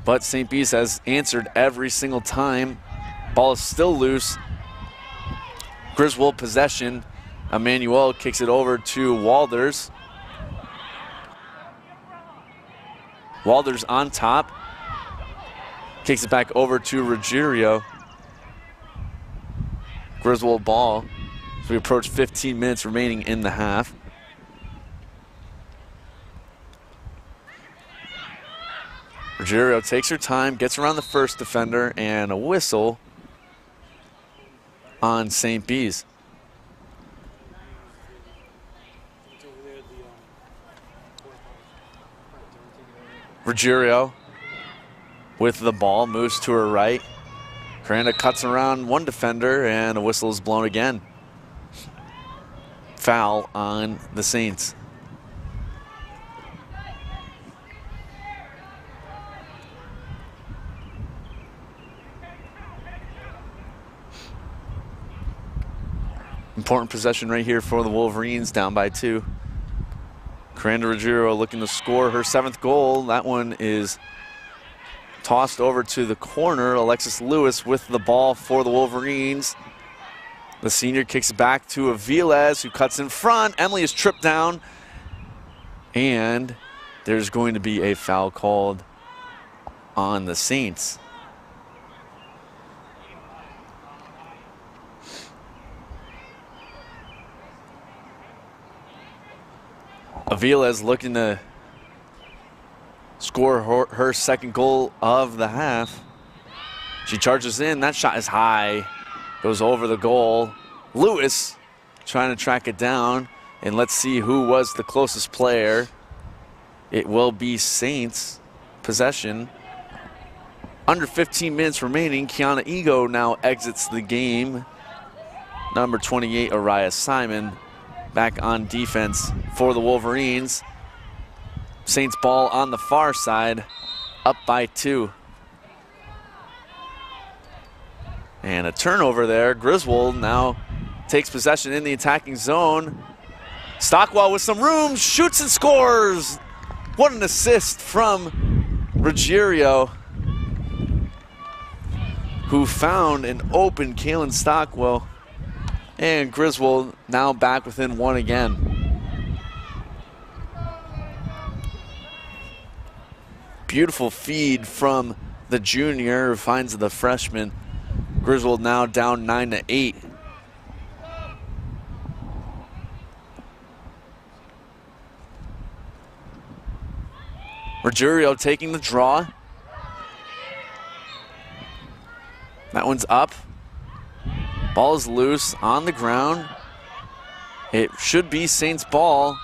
but St. Bede's has answered every single time. Ball is still loose. Griswold possession. Emmanuel kicks it over to Walders. Walders on top. Kicks it back over to Ruggiero. Griswold ball. So we approach 15 minutes remaining in the half. Ruggiero takes her time, gets around the first defender, and a whistle on St. Bede's. Ruggiero with the ball, moves to her right. Coranda cuts around one defender, and a whistle is blown again. Foul on the Saints. Important possession right here for the Wolverines, down by 2. Miranda Ruggiero looking to score her 7th goal. That one is tossed over to the corner. Alexis Lewis with the ball for the Wolverines. The senior kicks back to Aviles, who cuts in front. Emily is tripped down, and there's going to be a foul called on the Saints. Aviles looking to score her 2nd goal of the half. She charges in. That shot is high. Goes over the goal. Lewis trying to track it down. And let's see who was the closest player. It will be Saints possession. Under 15 minutes remaining. Kiana Ego now exits the game. Number 28, Araya Simon, back on defense for the Wolverines. Saints ball on the far side, up by 2. And a turnover there. Griswold now takes possession in the attacking zone. Stockwell with some room, shoots and scores. What an assist from Ruggiero, who found an open Kaylin Stockwell. And Griswold now back within 1 again. Beautiful feed from the junior, who finds the freshman. Griswold now down 9-8. Ruggiero taking the draw. That one's up. Ball is loose on the ground. It should be Saints ball,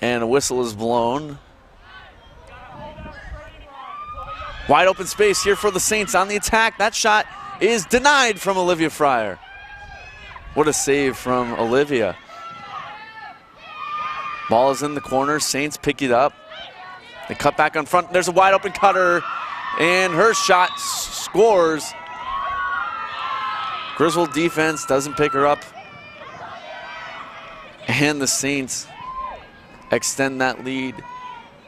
and a whistle is blown. Wide open space here for the Saints on the attack. That shot is denied from Olivia Fryer. What a save from Olivia. Ball is in the corner. Saints pick it up. They cut back on front. There's a wide open cutter, and her shot scores. Griswold defense doesn't pick her up. And the Saints extend that lead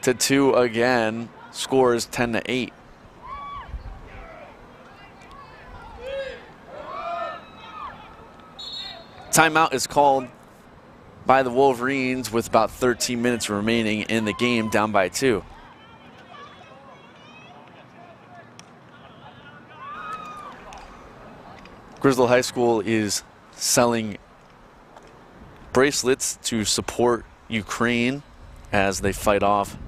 to 2 again. Score is 10-8. Timeout is called by the Wolverines with about 13 minutes remaining in the game, down by 2. Griswold High School is selling bracelets to support Ukraine as they fight off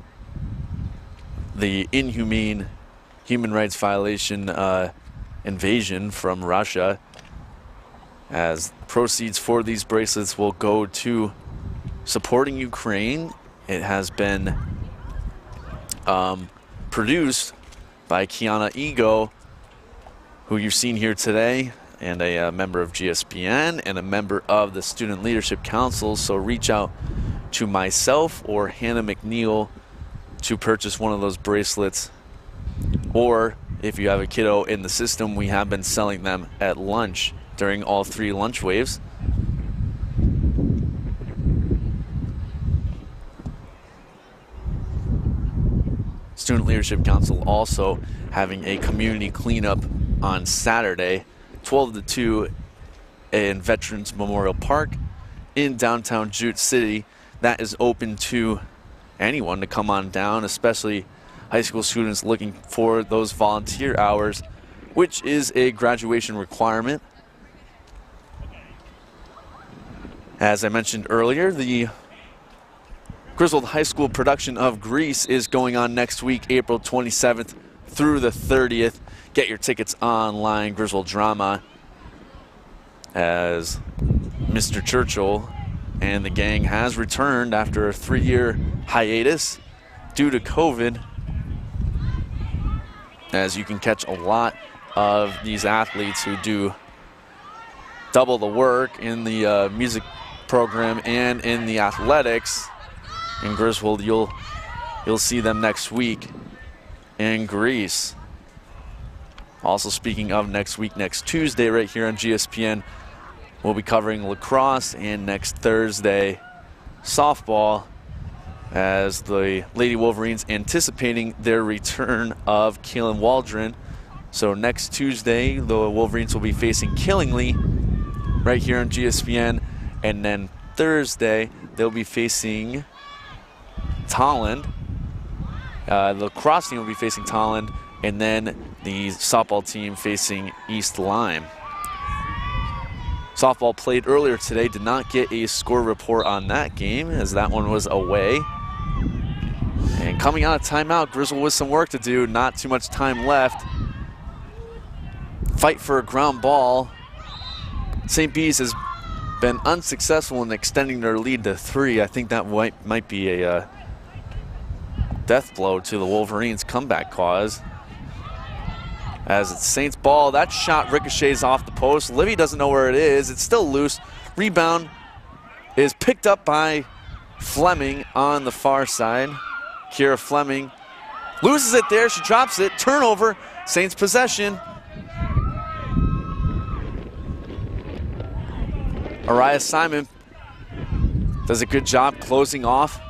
the inhumane human rights violation invasion from Russia. As proceeds for these bracelets will go to supporting Ukraine. It has been produced by Kiana Ego, who you've seen here today, and a member of GSPN and a member of the Student Leadership Council. So reach out to myself or Hannah McNeil to purchase one of those bracelets. Or if you have a kiddo in the system, we have been selling them at lunch during all 3 lunch waves. Student Leadership Council also having a community cleanup on Saturday, 12 to 2 in Veterans Memorial Park in downtown Jute City. That is open to anyone to come on down, especially high school students looking for those volunteer hours, which is a graduation requirement. As I mentioned earlier, the Griswold High School production of Grease is going on next week, April 27th through the 30th. Get your tickets online, Griswold Drama, as Mr. Churchill and the gang has returned after a 3-year hiatus due to COVID. As you can catch a lot of these athletes who do double the work in the music program and in the athletics. In Griswold, you'll see them next week in Greece. Also, speaking of next week, next Tuesday right here on GSPN, we'll be covering lacrosse, and next Thursday, softball. as the Lady Wolverines anticipating their return of Kaylin Waldron. So next Tuesday, the Wolverines will be facing Killingly right here on GSPN. And then Thursday, they'll be facing Tolland. The lacrosse team will be facing Tolland, and then the softball team facing East Lyme. Softball played earlier today, did not get a score report on that game as that one was away. And coming out of timeout, Griswold with some work to do, not too much time left. Fight for a ground ball. St. Bede's has been unsuccessful in extending their lead to 3. I think that might be a death blow to the Wolverines' comeback cause. As it's Saints' ball, that shot ricochets off the post. Livy doesn't know where it is. It's still loose. Rebound is picked up by Fleming on the far side. Kira Fleming loses it there. She drops it. Turnover. Saints possession. Araya Simon does a good job closing off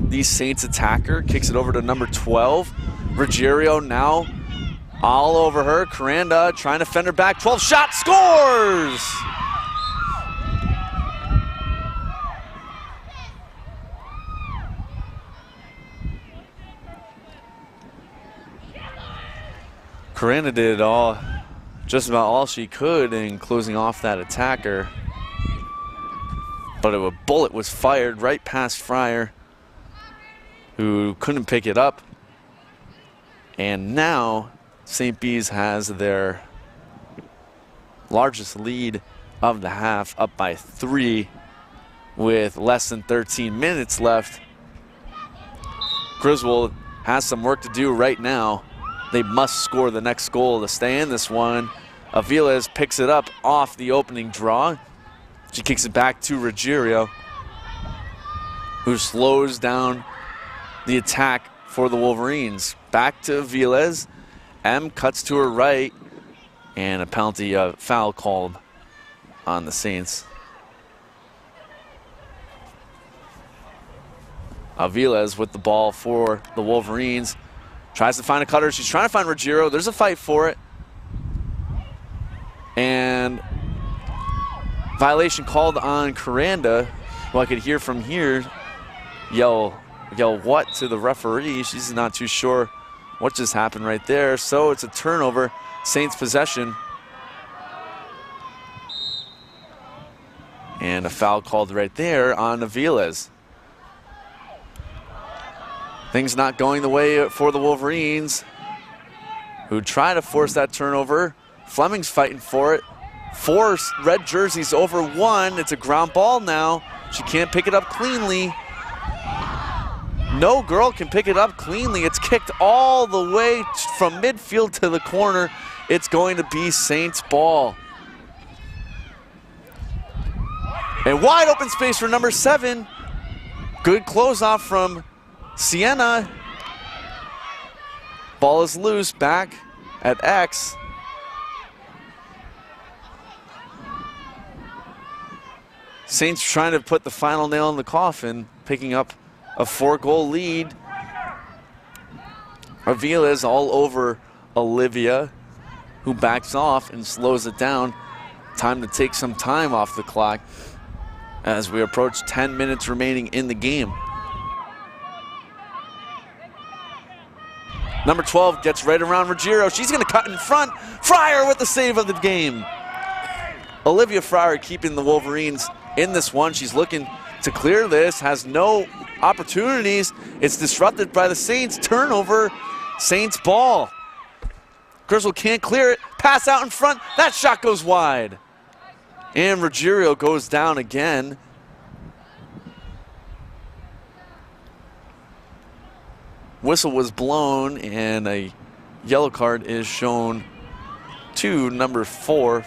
the Saints attacker. Kicks it over to number 12. Ruggiero now all over her. Coranda trying to fend her back. 12 shot, scores! Coranda did just about all she could in closing off that attacker. But a bullet was fired right past Fryer, who couldn't pick it up. And now St. Bede's has their largest lead of the half, up by 3 with less than 13 minutes left. Griswold has some work to do right now. They must score the next goal to stay in this one. Aviles picks it up off the opening draw. She kicks it back to Ruggiero, who slows down the attack for the Wolverines. Back to Aviles. M cuts to her right, and a penalty foul called on the Saints. Aviles with the ball for the Wolverines. Tries to find a cutter. She's trying to find Ruggiero. There's a fight for it. And violation called on Coranda, who I could hear from here yell what to the referee. She's not too sure what just happened right there. So it's a turnover, Saints possession. And a foul called right there on Aviles. Things not going the way for the Wolverines, who try to force that turnover. Fleming's fighting for it. 4 red jerseys over 1. It's a ground ball now. She can't pick it up cleanly. No girl can pick it up cleanly. It's kicked all the way from midfield to the corner. It's going to be Saints ball. And wide open space for number 7. Good close off from Sienna. Ball is loose, back at X. Saints trying to put the final nail in the coffin, picking up a 4-goal lead. Aviles all over Olivia, who backs off and slows it down. Time to take some time off the clock as we approach 10 minutes remaining in the game. Number 12 gets right around Ruggiero. She's going to cut in front. Fryer with the save of the game. Olivia Fryer keeping the Wolverines in this one. She's looking to clear this, has no opportunities. It's disrupted by the Saints. Turnover, Saints ball. Griswold can't clear it. Pass out in front. That shot goes wide. And Ruggiero goes down again. Whistle was blown and a yellow card is shown to number 4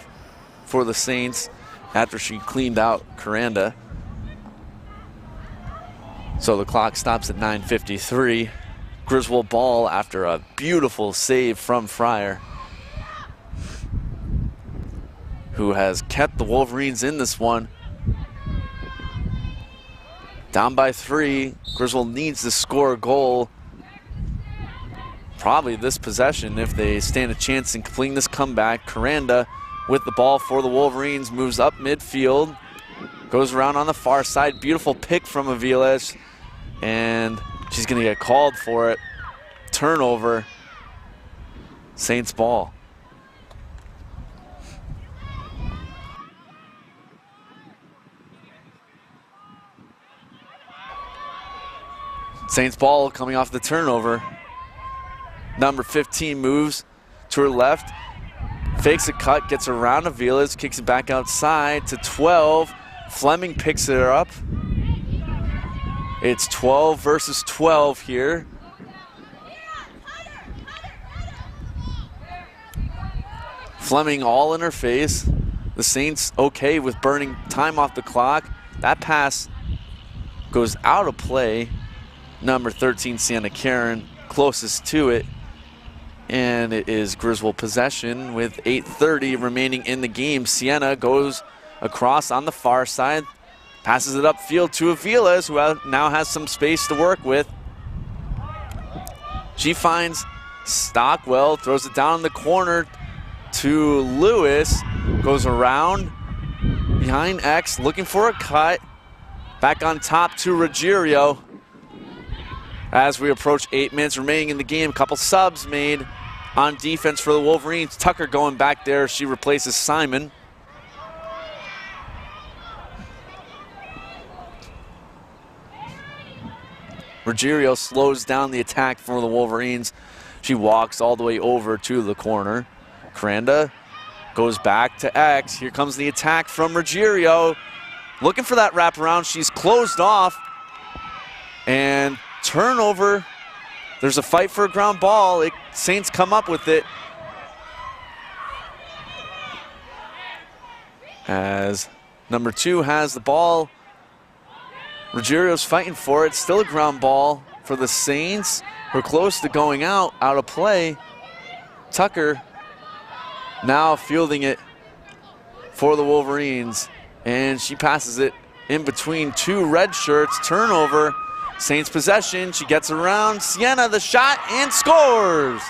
for the Saints after she cleaned out Coranda. So the clock stops at 9:53. Griswold ball after a beautiful save from Fryer, who has kept the Wolverines in this one. Down by 3. Griswold needs to score a goal. Probably this possession if they stand a chance in completing this comeback. Coranda with the ball for the Wolverines, moves up midfield, goes around on the far side. Beautiful pick from Aviles, and she's going to get called for it. Turnover, Saints ball. Saints ball coming off the turnover. Number 15 moves to her left, fakes a cut, gets around Aviles, kicks it back outside to 12. Fleming picks it up. It's 12 versus 12 here. Fleming all in her face. The Saints okay with burning time off the clock. That pass goes out of play. Number 13, Sienna Karen, closest to it. And it is Griswold possession with 8:30 remaining in the game. Sienna goes across on the far side, passes it upfield to Aviles, who now has some space to work with. She finds Stockwell, throws it down in the corner to Lewis, goes around behind X, looking for a cut. Back on top to Ruggiero. As we approach 8 minutes remaining in the game, a couple subs made on defense for the Wolverines. Tucker going back there, she replaces Simon. Ruggiero slows down the attack for the Wolverines. She walks all the way over to the corner. Coranda goes back to X. Here comes the attack from Ruggiero. Looking for that wraparound. She's closed off. And turnover. There's a fight for a ground ball. Saints come up with it. As number 2 has the ball. Ruggiero's fighting for it. Still a ground ball for the Saints. We're close to going out of play. Tucker now fielding it for the Wolverines. And she passes it in between 2 red shirts. Turnover. Saints possession. She gets around. Sienna the shot and scores.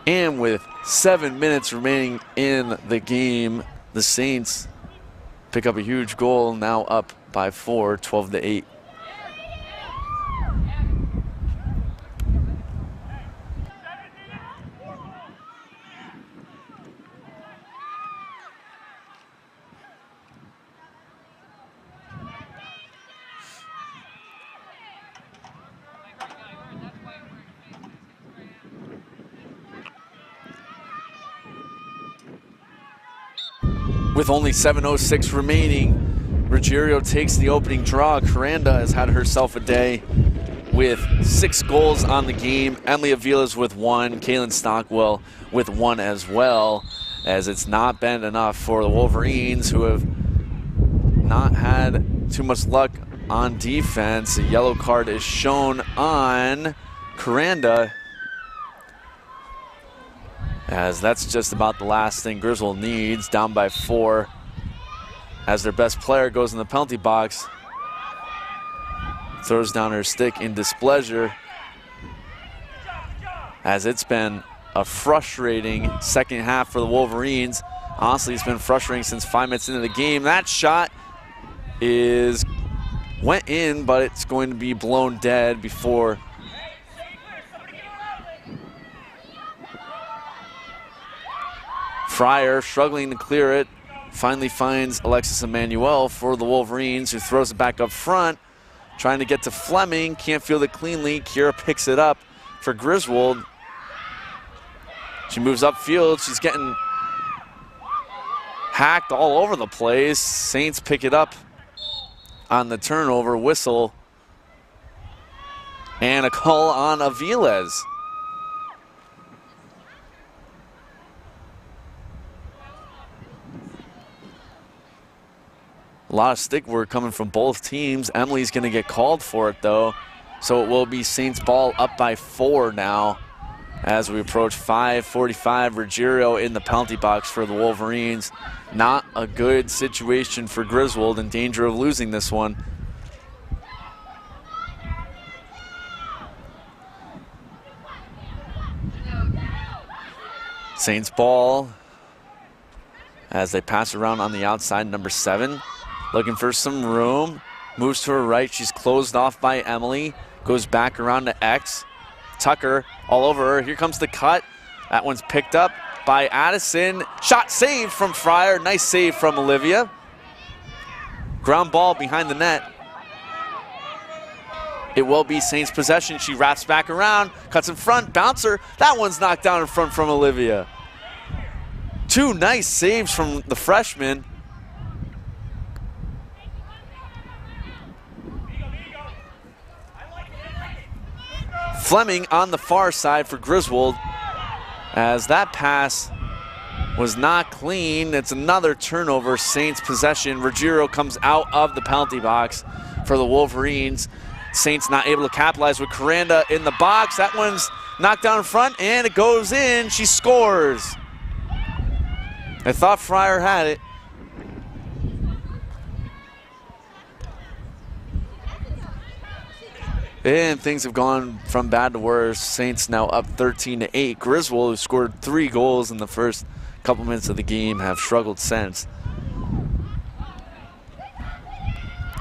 And with 7 minutes remaining in the game, the Saints pick up a huge goal, now up by 4, 12-8. With only 7:06 remaining, Ruggiero takes the opening draw. Coranda has had herself a day with 6 goals on the game. Emily Aviles with 1, Kaylin Stockwell with 1 as well, as it's not been enough for the Wolverines, who have not had too much luck on defense. A yellow card is shown on Coranda, as that's just about the last thing Griswold needs. Down by 4 as their best player goes in the penalty box. Throws down her stick in displeasure, as it's been a frustrating second half for the Wolverines. Honestly, it's been frustrating since 5 minutes into the game. That shot went in, but it's going to be blown dead before Fryer, struggling to clear it, finally finds Alexis Emmanuel for the Wolverines, who throws it back up front, trying to get to Fleming, can't field it cleanly. Kira picks it up for Griswold. She moves upfield, she's getting hacked all over the place. Saints pick it up on the turnover, whistle, and a call on Aviles. A lot of stick work coming from both teams. Emily's going to get called for it, though. So it will be Saints ball up by 4 now, as we approach 5:45. Ruggiero in the penalty box for the Wolverines. Not a good situation for Griswold, in danger of losing this one. Saints ball as they pass around on the outside. Number 7 looking for some room. Moves to her right. She's closed off by Emily. Goes back around to X. Tucker all over her. Here comes the cut. That one's picked up by Addison. Shot saved from Fryer. Nice save from Olivia. Ground ball behind the net. It will be Saints possession. She wraps back around, cuts in front, bouncer. That one's knocked down in front from Olivia. 2 nice saves from the freshman. Fleming on the far side for Griswold, as that pass was not clean. It's another turnover. Saints possession. Ruggiero comes out of the penalty box for the Wolverines. Saints not able to capitalize with Coranda in the box. That one's knocked down in front and it goes in. She scores. I thought Fryer had it. And things have gone from bad to worse. Saints now up 13-8. Griswold, who scored 3 goals in the first couple minutes of the game, have struggled since.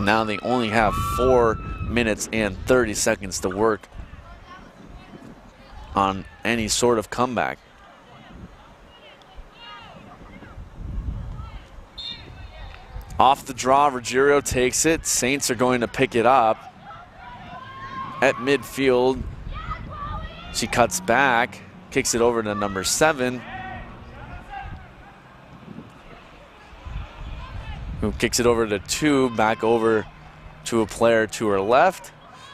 Now they only have 4 minutes and 30 seconds to work on any sort of comeback. Off the draw, Ruggiero takes it. Saints are going to pick it up at midfield. She cuts back, kicks it over to number 7, who kicks it over to 2, back over to a player to her left,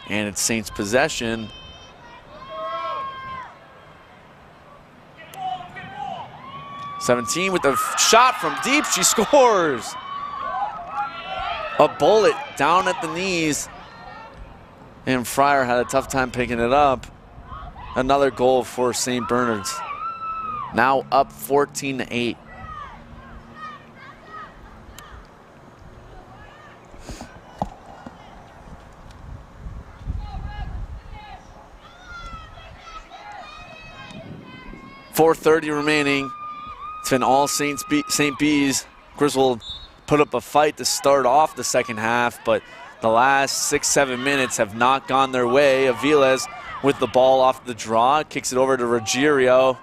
and it's Saints possession. (17) with a shot from deep, she scores. A bullet down at the knees, and Fryer had a tough time picking it up. Another goal for St. Bernard's. Now up 14-8. .430 remaining. It's been all St. B's. Griswold put up a fight to start off the second half, but the last 6-7 minutes have not gone their way. Aviles with the ball off the draw, kicks it over to Ruggiero,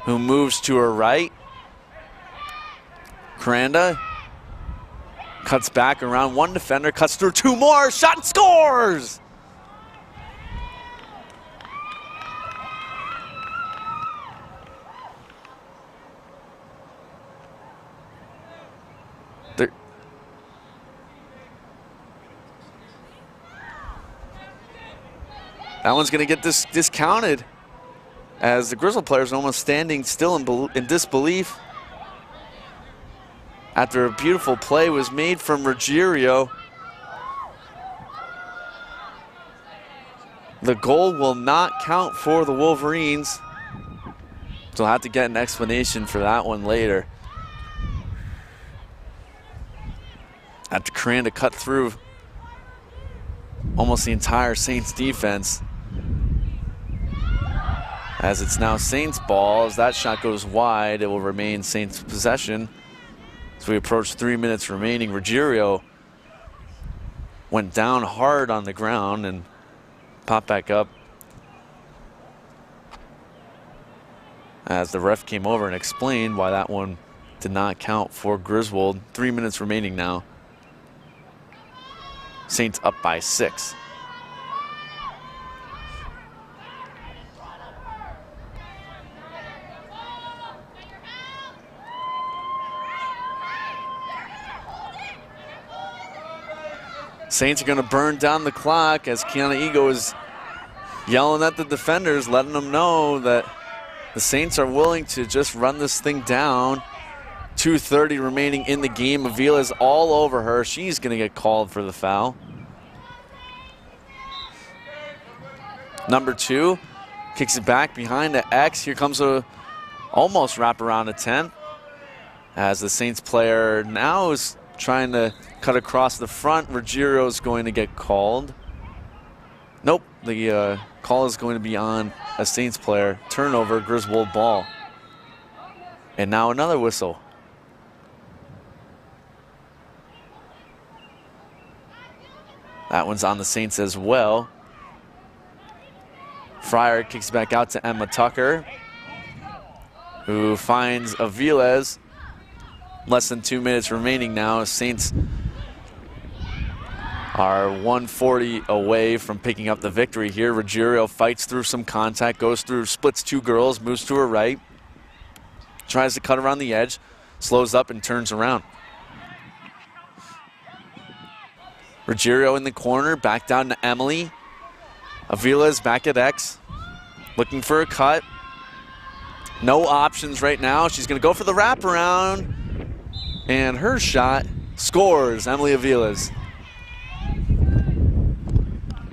who moves to her right. Coranda cuts back around one defender, cuts through 2 more, shot and scores! That one's going to get discounted, as the Griswold players are almost standing still in disbelief after a beautiful play was made from Ruggiero. The goal will not count for the Wolverines, so I'll have to get an explanation for that one later. After Coranda cut through almost the entire Saints defense. As it's now Saints ball, as that shot goes wide, it will remain Saints possession. As we approach 3 minutes remaining, Ruggiero went down hard on the ground and popped back up as the ref came over and explained why that one did not count for Griswold. 3 minutes remaining now. Saints up by 6. Saints are going to burn down the clock as Kiana Ego is yelling at the defenders, letting them know that the Saints are willing to just run this thing down. 2:30 remaining in the game. Avila's all over her. She's going to get called for the foul. Number 2 Kicks it back behind the X. Here comes a almost wraparound attempt as the Saints player now is trying to cut across the front. Ruggiero is going to get called. Nope, the call is going to be on a Saints player. Turnover, Griswold ball. And now another whistle. That one's on the Saints as well. Fryer kicks back out to Emma Tucker, who finds Aviles. Less than 2 minutes remaining now. Saints are 140 away from picking up the victory here. Ruggiero fights through some contact, goes through, splits two girls, moves to her right, tries to cut around the edge, slows up and turns around. Ruggiero in the corner, back down to Emily. Avila's back at X, looking for a cut. No options right now. She's going to go for the wraparound, and her shot scores. Emily Aviles.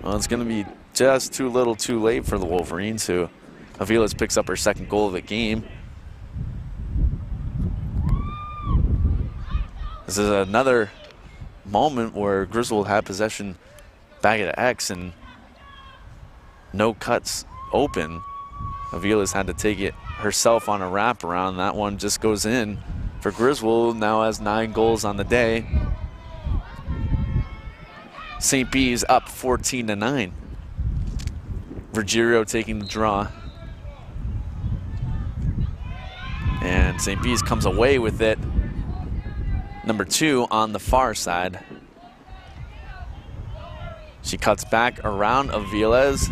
Well, it's going to be just too little too late for the Wolverines, who Aviles picks up her second goal of the game. This is another moment where Griswold had possession back at X and no cuts open. Aviles had to take it herself on a wraparound. That one just goes in for Griswold. Now has 9 goals on the day. St. B's up 14-9. Ruggiero taking the draw. And St. B's comes away with it. Number 2 on the far side. She cuts back around Aviles,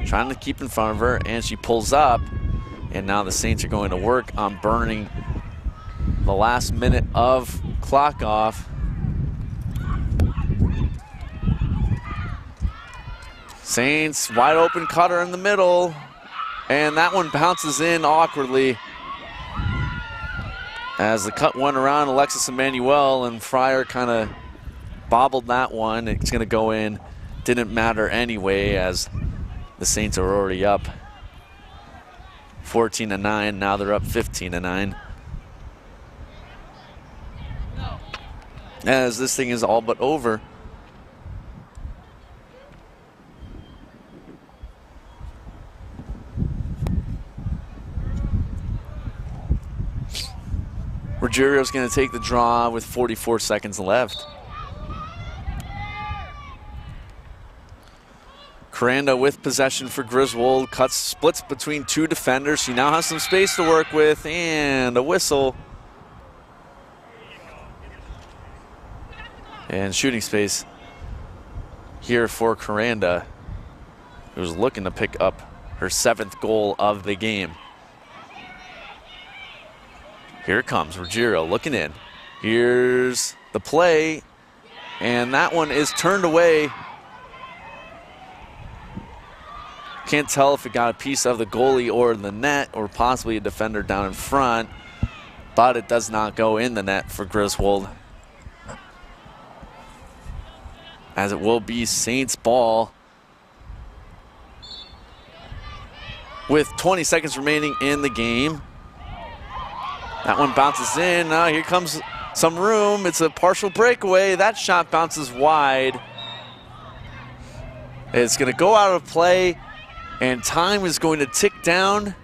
trying to keep in front of her, and she pulls up. And now the Saints are going to work on burning the last minute of clock off. Saints wide open cutter in the middle, and that one bounces in awkwardly as the cut went around Alexis Emmanuel, and Fryer kind of bobbled that one. It's going to go in. Didn't matter anyway, as the Saints are already up 14-9. Now they're up 15-9. As this thing is all but over. Ruggiero's going to take the draw with 44 seconds left. Coranda with possession for Griswold. Cuts, splits between 2 defenders. She now has some space to work with, and a whistle. And shooting space here for Coranda, who's looking to pick up her 7th goal of the game. Here it comes, Ruggiero looking in. Here's the play, and that one is turned away. Can't tell if it got a piece of the goalie or the net, or possibly a defender down in front, but it does not go in the net for Griswold, as it will be Saints ball with 20 seconds remaining in the game. That one bounces in. Now here comes some room. It's a partial breakaway. That shot bounces wide. It's going to go out of play, and time is going to tick down,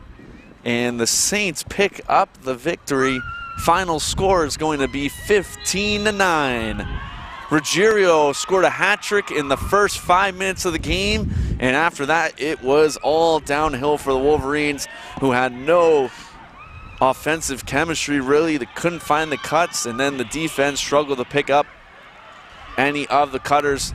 and the Saints pick up the victory. Final score is going to be 15-9. Ruggiero scored a hat trick in the first 5 minutes of the game, and after that it was all downhill for the Wolverines, who had no offensive chemistry really. They couldn't find the cuts, and then the defense struggled to pick up any of the cutters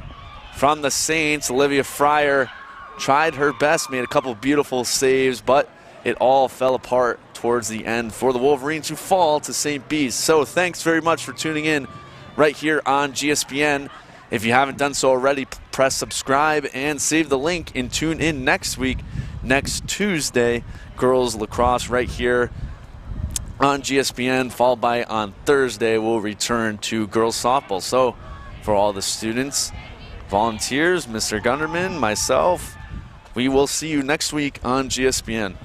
from the Saints. Olivia Fryer tried her best, made a couple beautiful saves, but it all fell apart towards the end for the Wolverines, who fall to St. B's. So thanks very much for tuning in right here on GSPN. If you haven't done so already, press subscribe and save the link, and tune in next week, next Tuesday, girls lacrosse right here on GSPN, followed by on Thursday we'll return to girls softball. So for all the students, volunteers, Mr. Gunderman, myself, We will see you next week on GSPN.